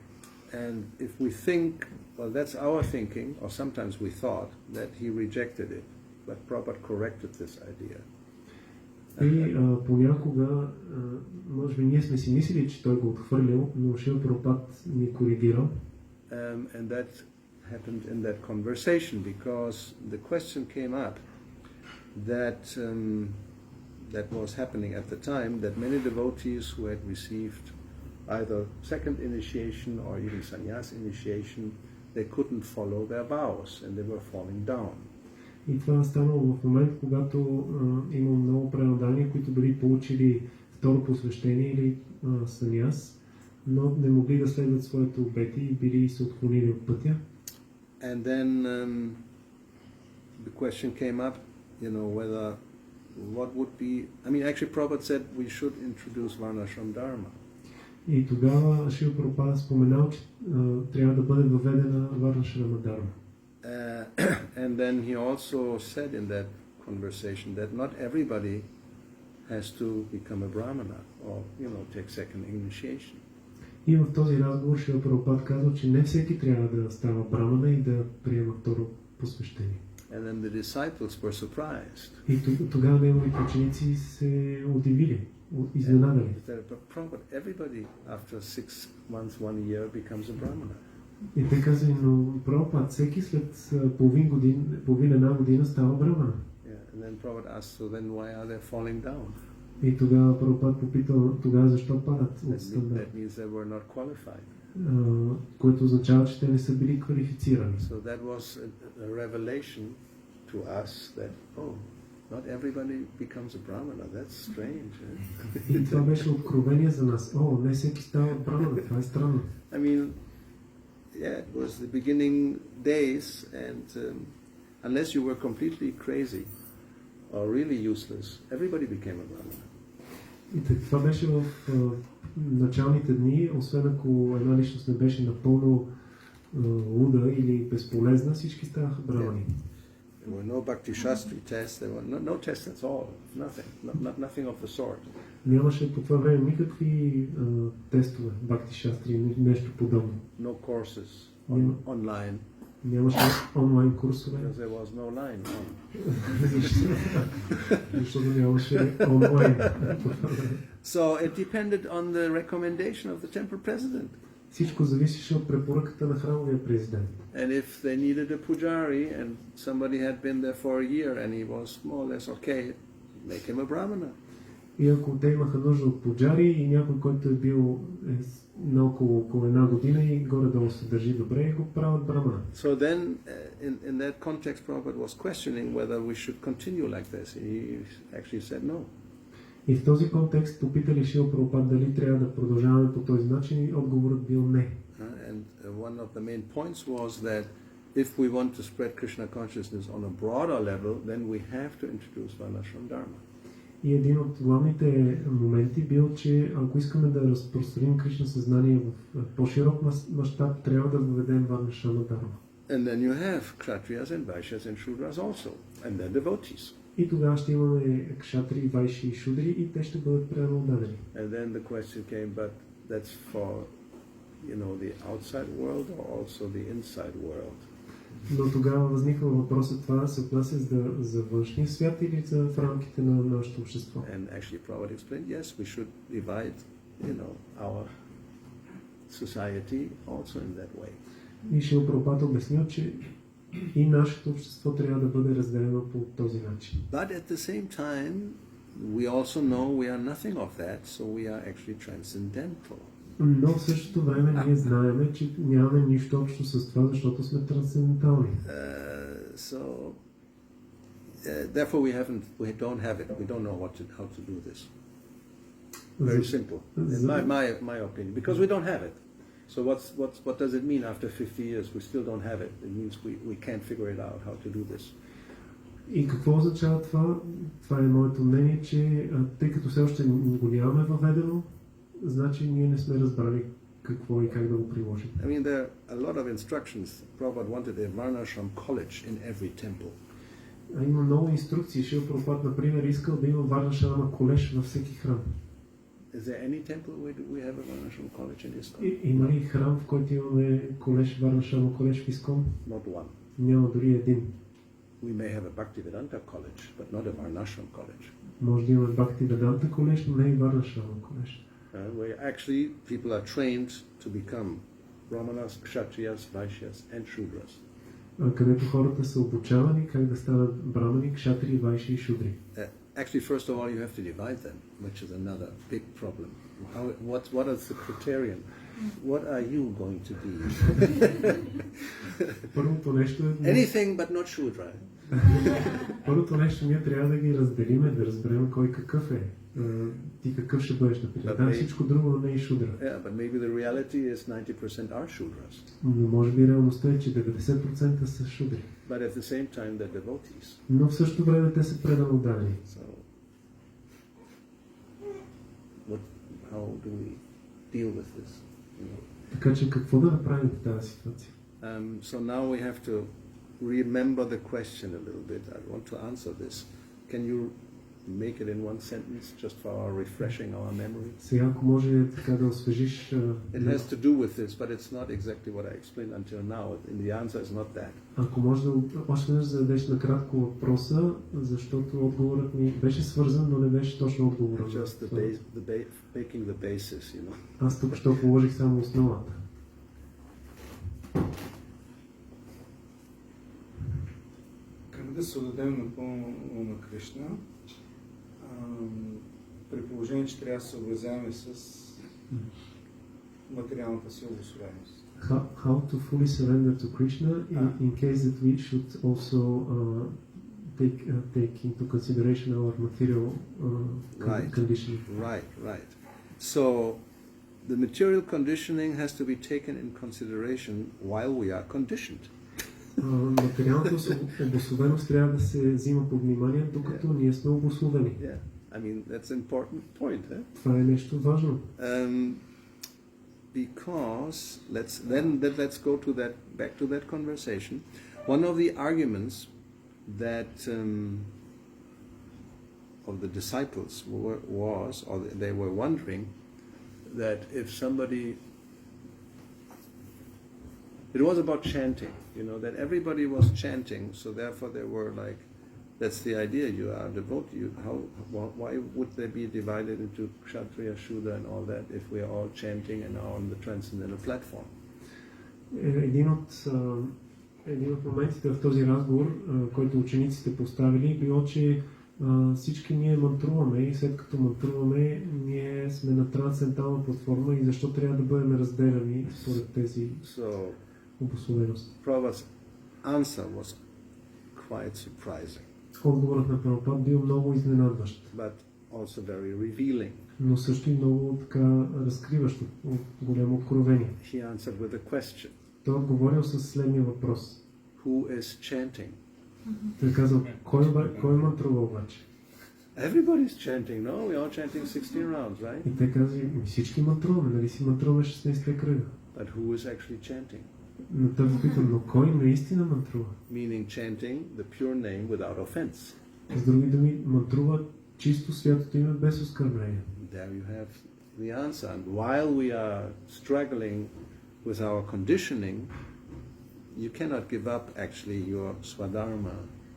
And if we think, well, that's our thinking, or sometimes we thought that he rejected it, but Prabhupada corrected this idea. И понякога, може би ние сме си мислили, че той го отхвърлил, но Шрила Прабхупад ни коригирал. And that happened in that conversation because the question came up that was happening at the time, that many devotees who had received either second initiation or even sannyas initiation, they couldn't follow their vows and they were falling down. И това станало в момент, когато има много преданодани, които били получили второ посвещение или саньяс, но не могли да следват своите обети и били се отклонили от пътя. And then the question came up, whether what would be, actually Prabhupada said we should introduce Varnashram Dharma. И тогава Шрила Прабхупада споменал, че трябва да бъде въведена Варнашрама Дharma. And then he also said in that conversation that not everybody has to become a brahmana or, take second initiation. И в този разговор Шрила Прабхупад казва, че не всеки трябва да става брамана и да приема второ посвещение. And then the disciples were surprised. И тогава неговите ученици се удивили, изненадали. But Prabhupada, everybody after 6 months, 1 year becomes a brahmana. И те казали, но Прабхупад, всеки след половин една година става брамана. Yeah, and then Prabhupada asked, so then why are they falling down? И тогава Прабхупад попитал, тогава защо падат от стандарт? That means they were not qualified. Което означава, че те не са били квалифицирани. So that was a revelation to us that, not everybody becomes a brahmana. That's strange. И това беше откровение за нас. Не всеки става брамана. Това е странно. I mean, yeah, it was the beginning days, and unless you were completely crazy or really useless, everybody became a brahmana. И това беше в началните дни, освен ако една личност не беше напълно луда или безполезна, всички ставаха брамани. There were no Bhakti Shastri tests, there were no tests at all, nothing of the sort. Нямаше по това време никакви тестове, Бхакти Шастри, нещо подобно. No courses online. Нямаше онлайн курсове. Because there was no line on. Защото нямаше онлайн. So it depended on the recommendation of the temple president. Всичко зависеше от препоръката на храмовия президент. And if they needed a pujari and somebody had been there for a year and he was more or less okay, make him a brahmana. И ако те имаха нужда от пуджари и някой, който е бил около една година и горе-долу се държи добре, го правят брамана. So then, in that context, Prabhupada was questioning whether we should continue like this. He actually said no. И в този контекст попитали Шрила Прабхупад дали трябва да продължаваме по този начин и отговорът бил не. And one of the main points was that if we want to spread Krishna consciousness on a broader level, then we have to introduce Varnashram Dharma. И един от главните моменти бил, че ако искаме да разпространим Кришна съзнание в по-широк мащаб, трябва да въведем Варнашрама Дharma. And then you have Kshatriyas and Vaishyas and Shudras also, and then devotees. И тогава ще имаме кшатри, вайши и шудри и те ще бъдат преобладани. And then the question came, but that's for, the outside world or also the inside world? Но тогава възниква въпросът, това се отнася за външния свят или за в рамките на нашето общество. And actually Prabhupada explained, yes, we should divide, our society also in that way. И Шрила Прабхупад обяснил, че и нашето общество трябва да бъде разделено по този начин. But at the same time, we also know we are nothing of that, so we are actually transcendental. Но в същото време ние знаем, че нямаме нищо общо с това, защото сме трансцендентални. Therefore we don't have it. We don't know how to do this. Very simple, in my opinion, because we don't have it. So what does it mean after 50 years? We still don't have it. It means we can't figure it out how to do this. И какво означава това? Това е моето мнение, че тъй като все още го нямаме въведено, значи ние не сме разбрали какво и как да го приложим. I mean, there are a lot of instructions. Prabhupada wanted a Varnashram college in every temple. Има много инструкции. Шрила Прабхупад, например, искал да има Варнашрама колеж във всеки храм. Is there any temple where we have a Varnashram college in ISKCON? Има ли храм, в който имаме колеж, Варнашрама колеж в ISKCON? Not one. Няма дори един. We may have a Bhakti-vedanta college, but not a Varnashram college. Може да имаме Bhakti-vedanta колеж, но не и Варнашрама колеж. Where actually people are trained to become Brahmanas, Kshatriyas, Vaishyas and Shudras. Където хората са обучавани как да станат брамани, кшатри, вайши и шудри. Actually, first of all, you have to divide them, which is another big problem. What is the criterion? What are you going to be? Първото нещо е... Anything but not Shudra. Първото нещо ние трябва да ги разделиме, да разберем кой какъв е. Ти какъв ще бъдеш, например. Да, всичко друго не е шудра. Yeah, but maybe the reality is 90% are Shudras. Но може би реалността е, че 90% са шудри. But at the same time they're devotees. Но в същото време те са предано дадени. So, how do we deal with this? Така че какво да направим в тази ситуация? So now we have to remember the question a little bit. I want to answer this. Can you make it in one sentence, just for refreshing our memory? Сега, ако може така да освежиш... It has to do with this, but it's not exactly what I explained until now. And the answer is not that. Ако може да още веднъж зададеш накратко въпроса, защото отговорът ми беше свързан, но не беше точно отговорът. Just making the basis, you know. Аз тук що положих само основата. Как да се отдадем напълно на Кришна, при положение, че трябва да се съобразяваме с материалната си обособеност? How to fully surrender to Krishna in case that we should also take into consideration our material conditioning. Right. So the material conditioning has to be taken in consideration while we are conditioned. Материалната обособеност трябва да се взима под внимание, докато ние сме обособени. Yeah, I mean that's an important point. Това е нещо важно. Because let's go to back to that conversation. One of the arguments that of the disciples was, or they were wondering, that if somebody, it was about chanting, you know, that everybody was chanting, so therefore they were like, that's the idea, you are devotee, why would they be divided into Kshatriya, Shudra and all that if we are all chanting and are on the transcendental platform? Един от моментите в този разговор, който учениците поставили, било, че всички ние мантруваме и след като мантруваме, ние сме на трансцендентална платформа и защо трябва да бъдем разделяни според тези обособености. Prabhupada's answer was quite surprising. Отговорът на Прабхупад бил много изненадващ. But also very revealing. Но също и много така разкриващ от голямо откровение. He answered with a question. Той отговорил със следния въпрос. Who is chanting? Той казал, кой мантрува обаче? Everybody's chanting, no? We are chanting 16 rounds, right? И те казали, всички мантруваме, нали си мантруваме 16 кръга? But who is actually chanting? Но той попитам, но кой наистина мантрува? Meaning chanting the pure name without offense. С други думи, мантрува чисто святото име без оскърбление. There you have the answer. And while we are struggling with our conditioning, you cannot give up actually your swadharma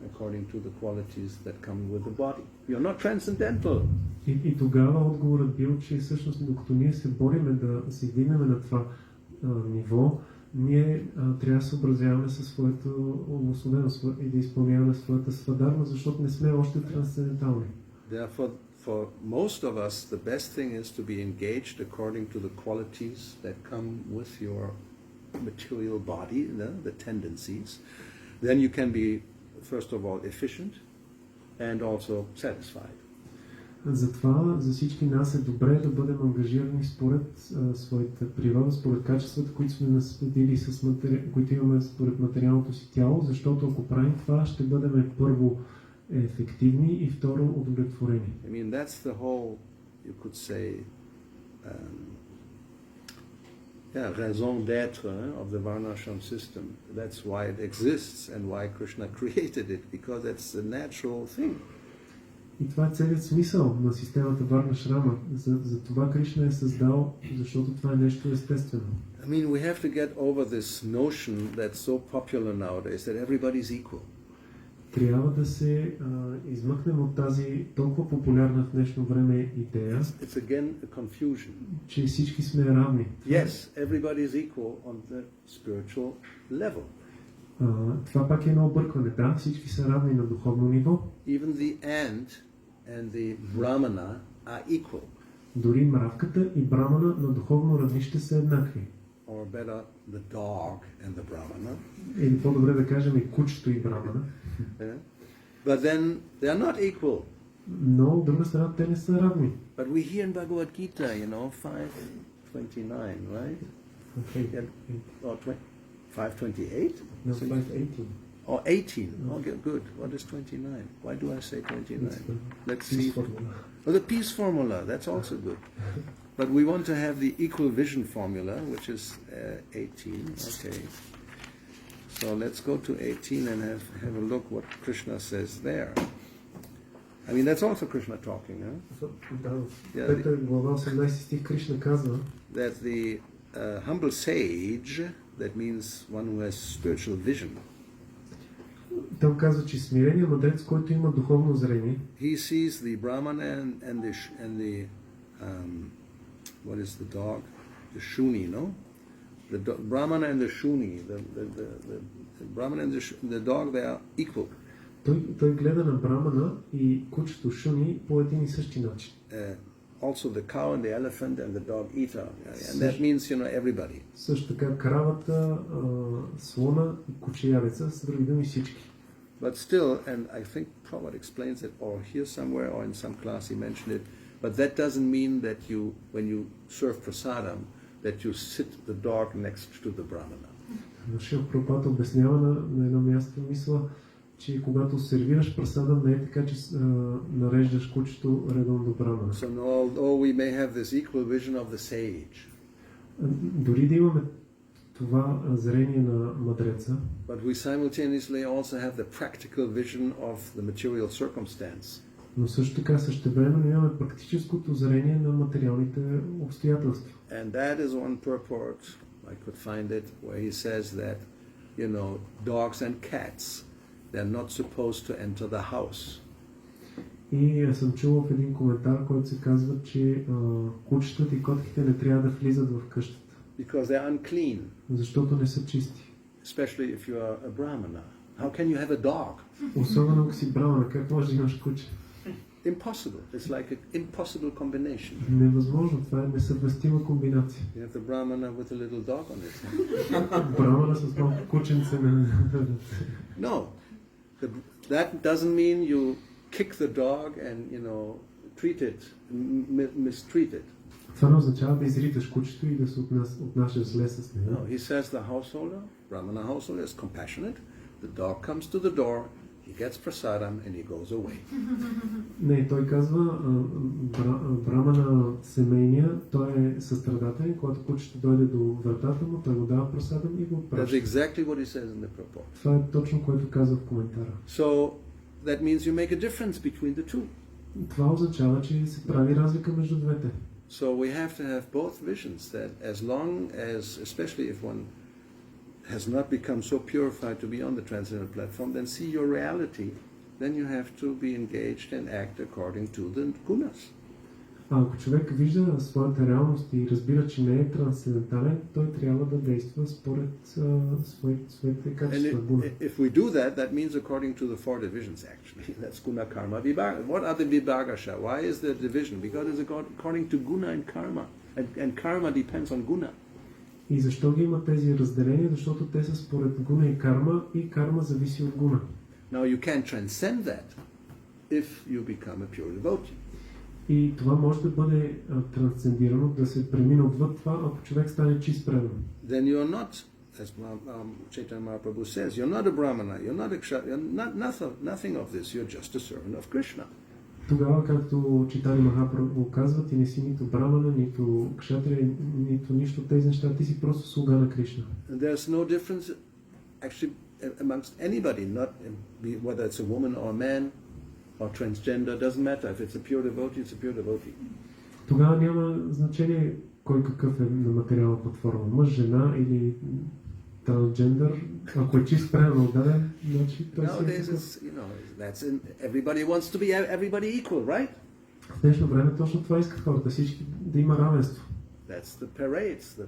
according to the qualities that come with the body. You're not transcendental. И тогава отговорът бил, че всъщност докато ние се бориме да се издигнем на това ниво, ние трябва да се съобразяваме със своята обособеност и да изпълняваме своята свадарма, защото не сме още трансцендентални. Therefore, for most of us, the best thing is to be engaged according to the qualities that come with your material body, the tendencies. Then you can be, first of all, efficient and also satisfied. Затова за всички нас е добре да бъдем ангажирани според своята природа, според качествата, които сме наследили, които имаме според материалното си тяло, защото ако правим това, ще бъдем първо ефективни и второ удовлетворени. I mean, that's the whole, you could say, raison d'être of the Varnashram system. That's why it exists and why Krishna created it, because it's a natural thing. И това е целият смисъл на системата Варнашрама. За това Кришна е създал, защото това е нещо естествено. I mean, we have to get over this notion that's so popular nowadays that everybody's equal. Трябва да се измъкнем от тази толкова популярна в днешно време идея, It's again a confusion. че всички сме равни. Yes, everybody is equal on the spiritual level. Това пак е едно объркване. Да, всички са равни на духовно ниво. Even the ant and the brahmana are equal. Дори мравката и брамана на духовно равнище са еднакви. Or better, the dog and the brahmana. Или по-добре да кажем и кучето и брамана. But then they are not equal. Но от друга страна те не са равни. But we hear in Bhagavad Gita, 5:29, right? Okay. Or 5:28? No, 5:18. Or 18. Okay, good. What is 29? Why do I say 29? Let's see. Oh, the peace formula. That's also good. But we want to have the equal vision formula, which is 18. Okay. So let's go to 18 and have a look what Krishna says there. I mean, that's also Krishna talking, huh? Да, в 5 глава 18 стих Кришна казва, That the humble sage, that means one who has spiritual vision, там казва, че смиреният мъдрец, който има духовно зрение, he sees the Brahmana and the what is the dog? The shuni, no? The Brahmana and the shuni, the Brahmana and the dog, they are equal. Той гледа на брамана и кучето шуни по един и същи начин. Also the cow and the elephant and the dog eater, and that means, you know, everybody. Също така кравата, слона и кучеядеца, с други думи всички. But still, and I think Prabhupada explains it, or here somewhere, or in some class he mentioned it, but that doesn't mean that you, when you serve prasadam, that you sit the dog next to the brahmana. Но Шрила Прабхупада обяснява на едно място мисля, че когато сервираш прасадам, не е така, че нареждаш кучето редом до брамана. So although we may have this equal vision of the sage, Дори да имаме това зрение на мъдреца, but we simultaneously also have the practical vision of the material circumstance. но също така същевременно имаме практическото зрение на материалните обстоятелства. And that is one purport, I could find it, where he says that, you know, dogs and cats, they're not supposed to enter the house. И съм чувал в един коментар, който се казва, че кучетата и котките не трябва да влизат в къщата. Because they're unclean. Защото не са чисти. Especially if you are a brahmana. How can you have a dog? Особено ако си брамана, как можеш да имаш куче? Impossible. It's like an impossible combination. Невъзможно, това е несъвместима комбинация. You have the brahmana with a little dog on it. Брамана с малко кученце на... No. That doesn't mean you kick the dog and, you know, treat it, mistreat it. Това не означава да изриташ кучето и да се отнасяш зле с него. No, he says the householder, brahmana householder, is compassionate. The dog comes to the door, he gets prasadam and he goes away. Не, той казва, брамана семейния, той е състрадателен, когато кучето дойде до вратата му, той му дава прасадам и го That's отпраща. exactly what he says in the purport. Това е точно което казва в коментара. So that means you make a difference between the two. Това означава, че се прави разлика между двете. So we have to have both visions, that as long as, especially if one has not become so purified to be on the transcendental platform, then see your reality, then you have to be engaged and act according to the gunas. А ако човек вижда своята реалност и разбира, че не е трансцендентален, той трябва да действа според своите качества. If we do that, that means according to the four divisions actually. That's guna, karma, vibhaga. What are the vibhagasha? Why is there division? Because it's according to guna and karma. And karma depends on guna. И защо ги има тези разделения? Защото те са според гуна и карма зависи от гуна. Now you can transcend that if you become a pure devotee. И това може да бъде трансцендирано, да се премине отвъд това, ако човек стане чист предан. Then you are not, as Chaitanya Mahaprabhu says, you're not a brahmana, you're not a kshatriya, you're nothing of this, you're just a servant of Krishna. Тогава, както Чайтания Махапрабху казва, ти не си нито брамана, нито кшатрия, нито нищо от тези неща, ти си просто слуга на Кришна. And there's no difference actually amongst anybody, not whether it's a woman or a man or transgender, doesn't matter. If it's a pure devotee, it's a pure devotee. Тогава няма значение кой какъв е на материална платформа. Мъж, жена или трансджендър. Ако е чист предан отдаден, значи той си е Nowadays, такъв. it's, that's everybody wants to be everybody equal, right? В днешно време точно това искат хората, всички да има равенство. That's the parades, the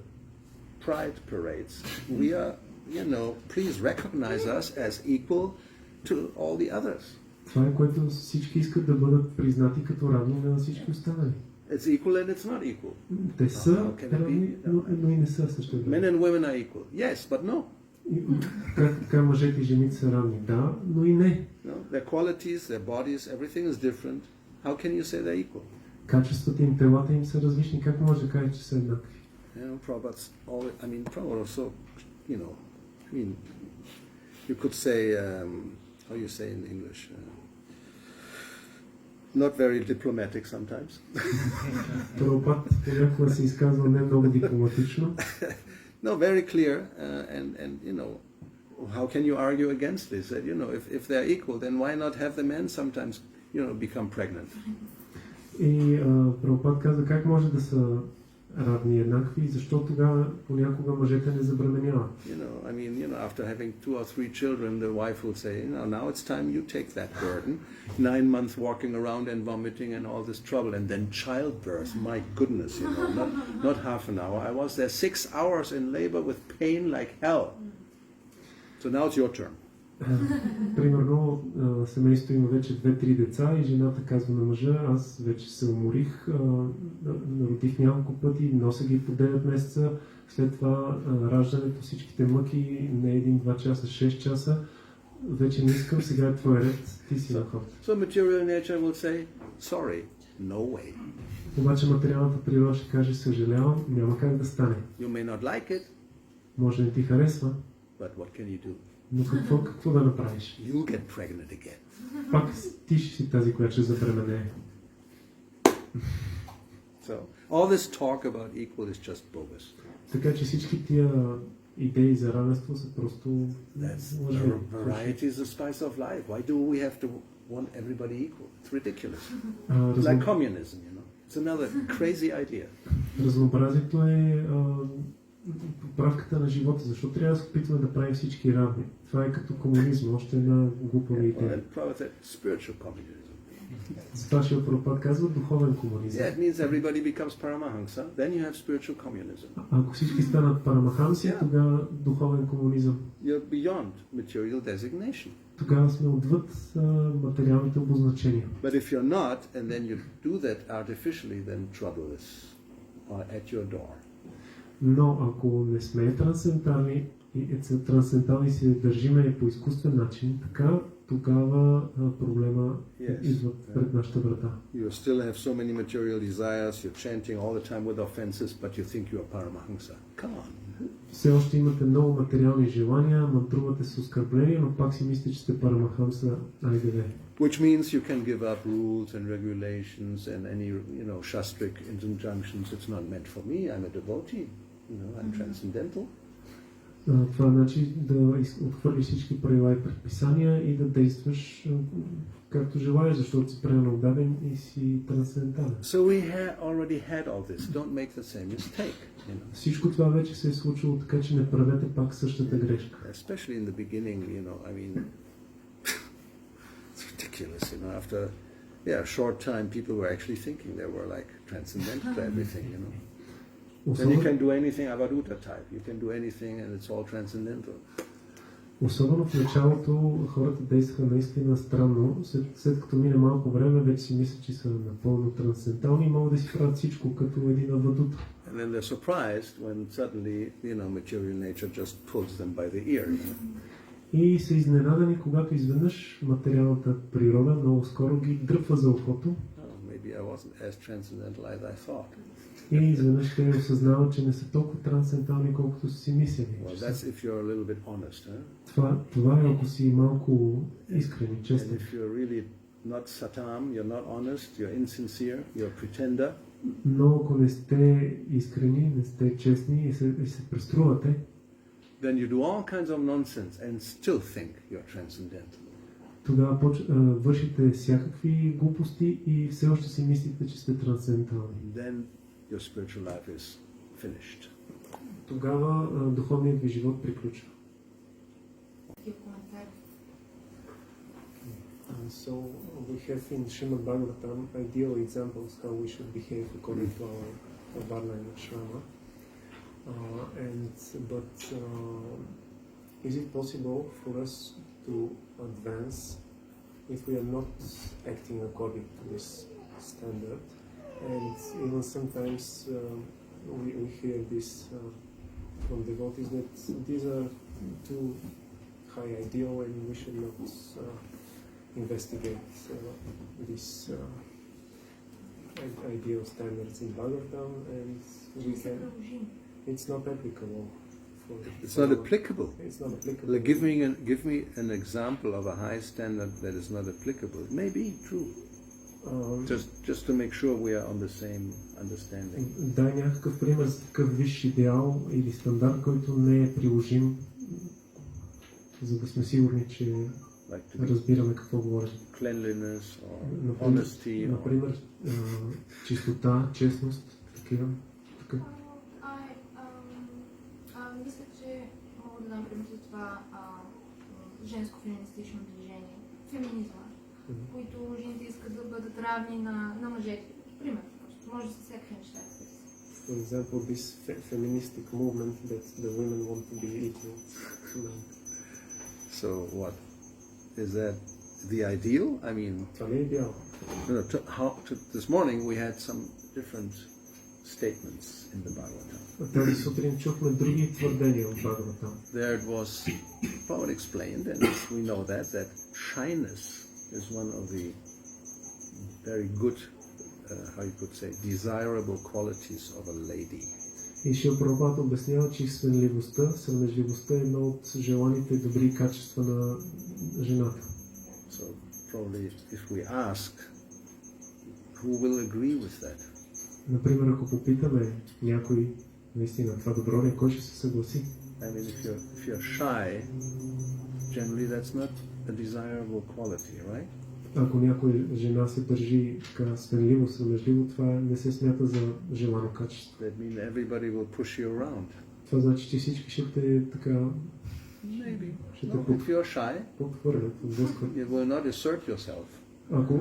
pride parades. We are, please recognize us as equal to all the others. Това е което всички искат да бъдат признати като равни на всички останали. It's equal and it's not equal. Те са равни, но и не са също. Men and women are equal. Yes, but no. Как така мъжете и жените са равни? Да, но и не. Their qualities, their bodies, everything is different. How can you say they're equal? Качествата им, телата им са различни. Как може да кажеш, че са еднакви? Prabhupada's always, Prabhupada also, you could say, how you say in English, not very diplomatic sometimes. Прабхупад понякога се изказва не много дипломатично. No, very clear, and how can you argue against this? That, if they're equal, then why not have the men sometimes, become pregnant? И Прабхупад казва, как може да са равни и еднакви, защо тогава понякога мъжете не забременяват? After having 2 or 3 children, the wife will say, now it's time you take that burden. 9 months walking around and vomiting and all this trouble, and then childbirth. My goodness, not half an hour. I was there 6 hours in labor with pain like hell. So now it's your turn. Примерно, семейство има вече 2-3 деца и жената казва на мъжа, аз вече се уморих, родих няколко пъти, нося ги по 9 месеца, след това раждането, всичките мъки, не 1-2 часа, 6 часа, вече не искам, сега е твой ред, ти си на ход. So material nature will say, sorry, no way. Обаче материалната природа ще каже, съжалявам, няма как да стане. You may not like it, може да ти харесва, but what can you do? но какво да направиш? You'll get pregnant again. Пак ти ще си тази, която ще забременее. So, all this talk about equal is just bogus. Така че всички тия идеи за равенство са просто лъжи. Variety is the spice of life. Why do we have to want everybody equal? It's ridiculous. Like communism, It's another crazy idea. Разнообразието е поправката на живота. Защо трябва да се опитваме да правим всички равни? Това е като комунизм, още една глупава идея. Spiritual communism. Затова Шрила Прабхупад казва духовен комунизъм. Yeah, it means everybody becomes Paramahansa, then you have spiritual communism. Ако всички станат парамаханси, тогава духовен комунизъм. You're beyond material designation. Тогава сме отвъд материалните обозначения. But if you're not, and then you do that artificially, then trouble is at your door. Но ако не сме трансцендентални и се държиме по изкуствен начин, така тогава проблема идва пред нашата врата. You still have so many material desires, you're chanting all the time with offenses, but you think you're Paramahansa. Come on. Все още имате много материални желания, мантрувате с оскърбление, но пак си мислите, че сте Парамахамса. Айде де. Which means you can give up rules and regulations and any, shastric injunctions. It's not meant for me. I'm a devotee. I'm transcendental. Това значи да отхвърлиш всички правила и предписания и да действаш както желаеш, защото си правилно отдаден и си трансцендентален. So we already had all this. Don't make the same mistake. Всичко това вече се е случило, така че не правете пак същата грешка. Especially in the beginning, it's ridiculous. After a short time, people were actually thinking they were like transcendental to everything. Then you can do anything avaduta type. You can do anything and it's all transcendental. Особено в началото хората действаха наистина странно. След като мине малко време, вече си мислят, че са напълно трансцендентални и могат да си правят всичко като един авадута. And then they're surprised when suddenly, material nature just pulls them by the ear. И са изненадани, когато изведнъж материалната природа много скоро ги дръпва за ухото. Maybe I wasn't as transcendental as I thought. И изведнъж те осъзнават, че не са толкова трансцендентални, колкото са си мислили. Well, that's if you're a little bit honest, Това е, ако си малко искрени, честни. And if you're really not satam, you're not honest, you're insincere, you're a pretender. Но ако не сте искрени, не сте честни и се преструвате, then you do all kinds of nonsense and still think you're transcendental. Тогава вършите всякакви глупости и все още си мислите, че сте трансцендентални. Then your spiritual life is finished. Тогава духовният ви живот приключва. So we have in Srimad Bhagavatam ideal examples how we should behave according to our Varna and Ashrama. But is it possible for us to advance if we are not acting according to this standard? And even sometimes we hear this from devotees that these are too high ideal and we should not investigate these ideal standards in Bhagavatam, and we can. It's not applicable. It's not applicable. It's not applicable. Like give me an example of a high standard that is not applicable. It may be true. Just to make sure we are on the same understanding. Дай някакъв пример за такъв висш идеал или стандарт, който не е приложим. за да сме сигурни, че like to be разбираме какво говорим. cleanliness or Например, honesty or например чистота, честност, такива. Така. Мисля, че мога да дам пример за това женско феминистично движение, феминизма, които жените искат да бъдат равни на мъжете. Пример, може да се всякакви неща. For example, this feministic movement that the women want to be equal to men. so what is that the ideal? I mean, Това не е идеал. this morning we had some different statements in the Bhagavatam. Тази сутрин чухме други твърдения от Бхагаватам. There it was Paul explained, and we know that shyness is one of the very good, how you could say, desirable qualities of a lady. И Шрила Прабхупада обяснява, че свенливостта, срамежливостта е едно от желаните добри качества на жената. So probably if we ask, who will agree with that? Например, ако попитаме някой, наистина, това добро ли, кой ще се съгласи? I mean, if you're shy, generally that's not a desirable quality, right? Ако някоя жена се държи така свенливо, срамежливо, това не се смята за желано качество. That means everybody will push you around. Това значи, че всички ще те така Maybe. ще те No, if you're shy, подхвърлят, отблъскват. you will not assert yourself.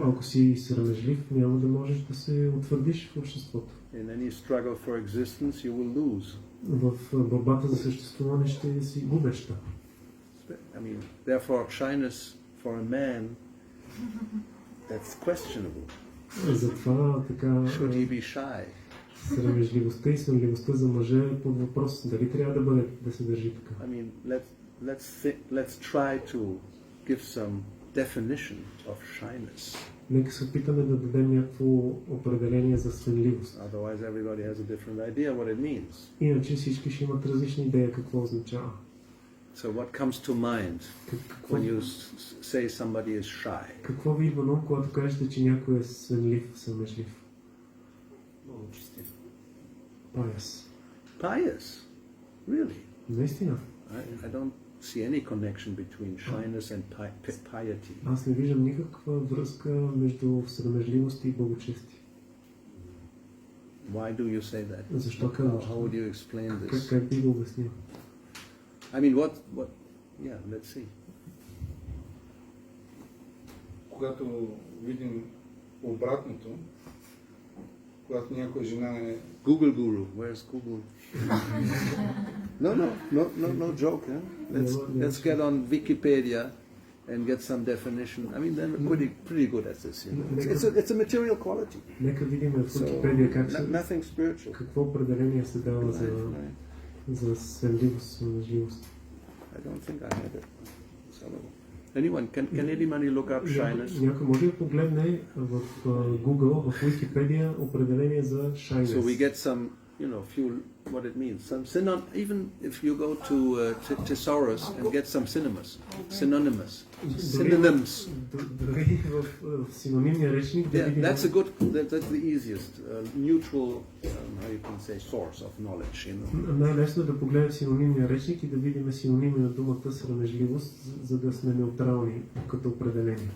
Ако си срамежлив, няма да можеш да се утвърдиш в обществото. In any struggle for existence, you will lose. В борбата за съществуване ще си губеща. I mean, therefore, shyness for a man, that's questionable. Затова така Should he be shy? срамежливостта и свенливостта за мъжа е под въпрос. Дали трябва да се държи така? I mean, let's try to give some definition of shyness. Нека се опитаме да дадем някакво определение за свенливост. Otherwise, everybody has a different idea what it means. Иначе всички ще имат различни идеи какво означава. So what comes to mind when you say somebody is shy? Какво ви идва на ум, когато кажете, че някой е свенлив, срамежлив? Pious. Pious? Really? Наистина. I don't see any connection between shyness and piety. Аз не виждам никаква връзка между срамежливост и благочестие. Why do you say that? Защо казваш? How would you explain this? Как би го обяснил? I mean, what? Yeah, let's see. Когато видим обратното, когато някоя жена е... Google Guru, where's Google? No joke, huh? Let's get on Wikipedia and get some definition. I mean, they're pretty good at this. You know? It's a material quality. Нека видим в Википедия Nothing spiritual. какво определение се дава за свенливост, срамежливост. I don't think I have it. Anyone, can anybody look up shyness? Някой може да погледне в Google, в Википедия определение за shyness. So we get some, few, what it means. Some even if you go to thesaurus and get some synonyms. Дори в синонимния речник да видим... That's the easiest, neutral, how you can say, source of knowledge, Най-лесно е да погледнем синонимния речник и да видим синоними на думата срамежливост, за да сме неутрални като определение.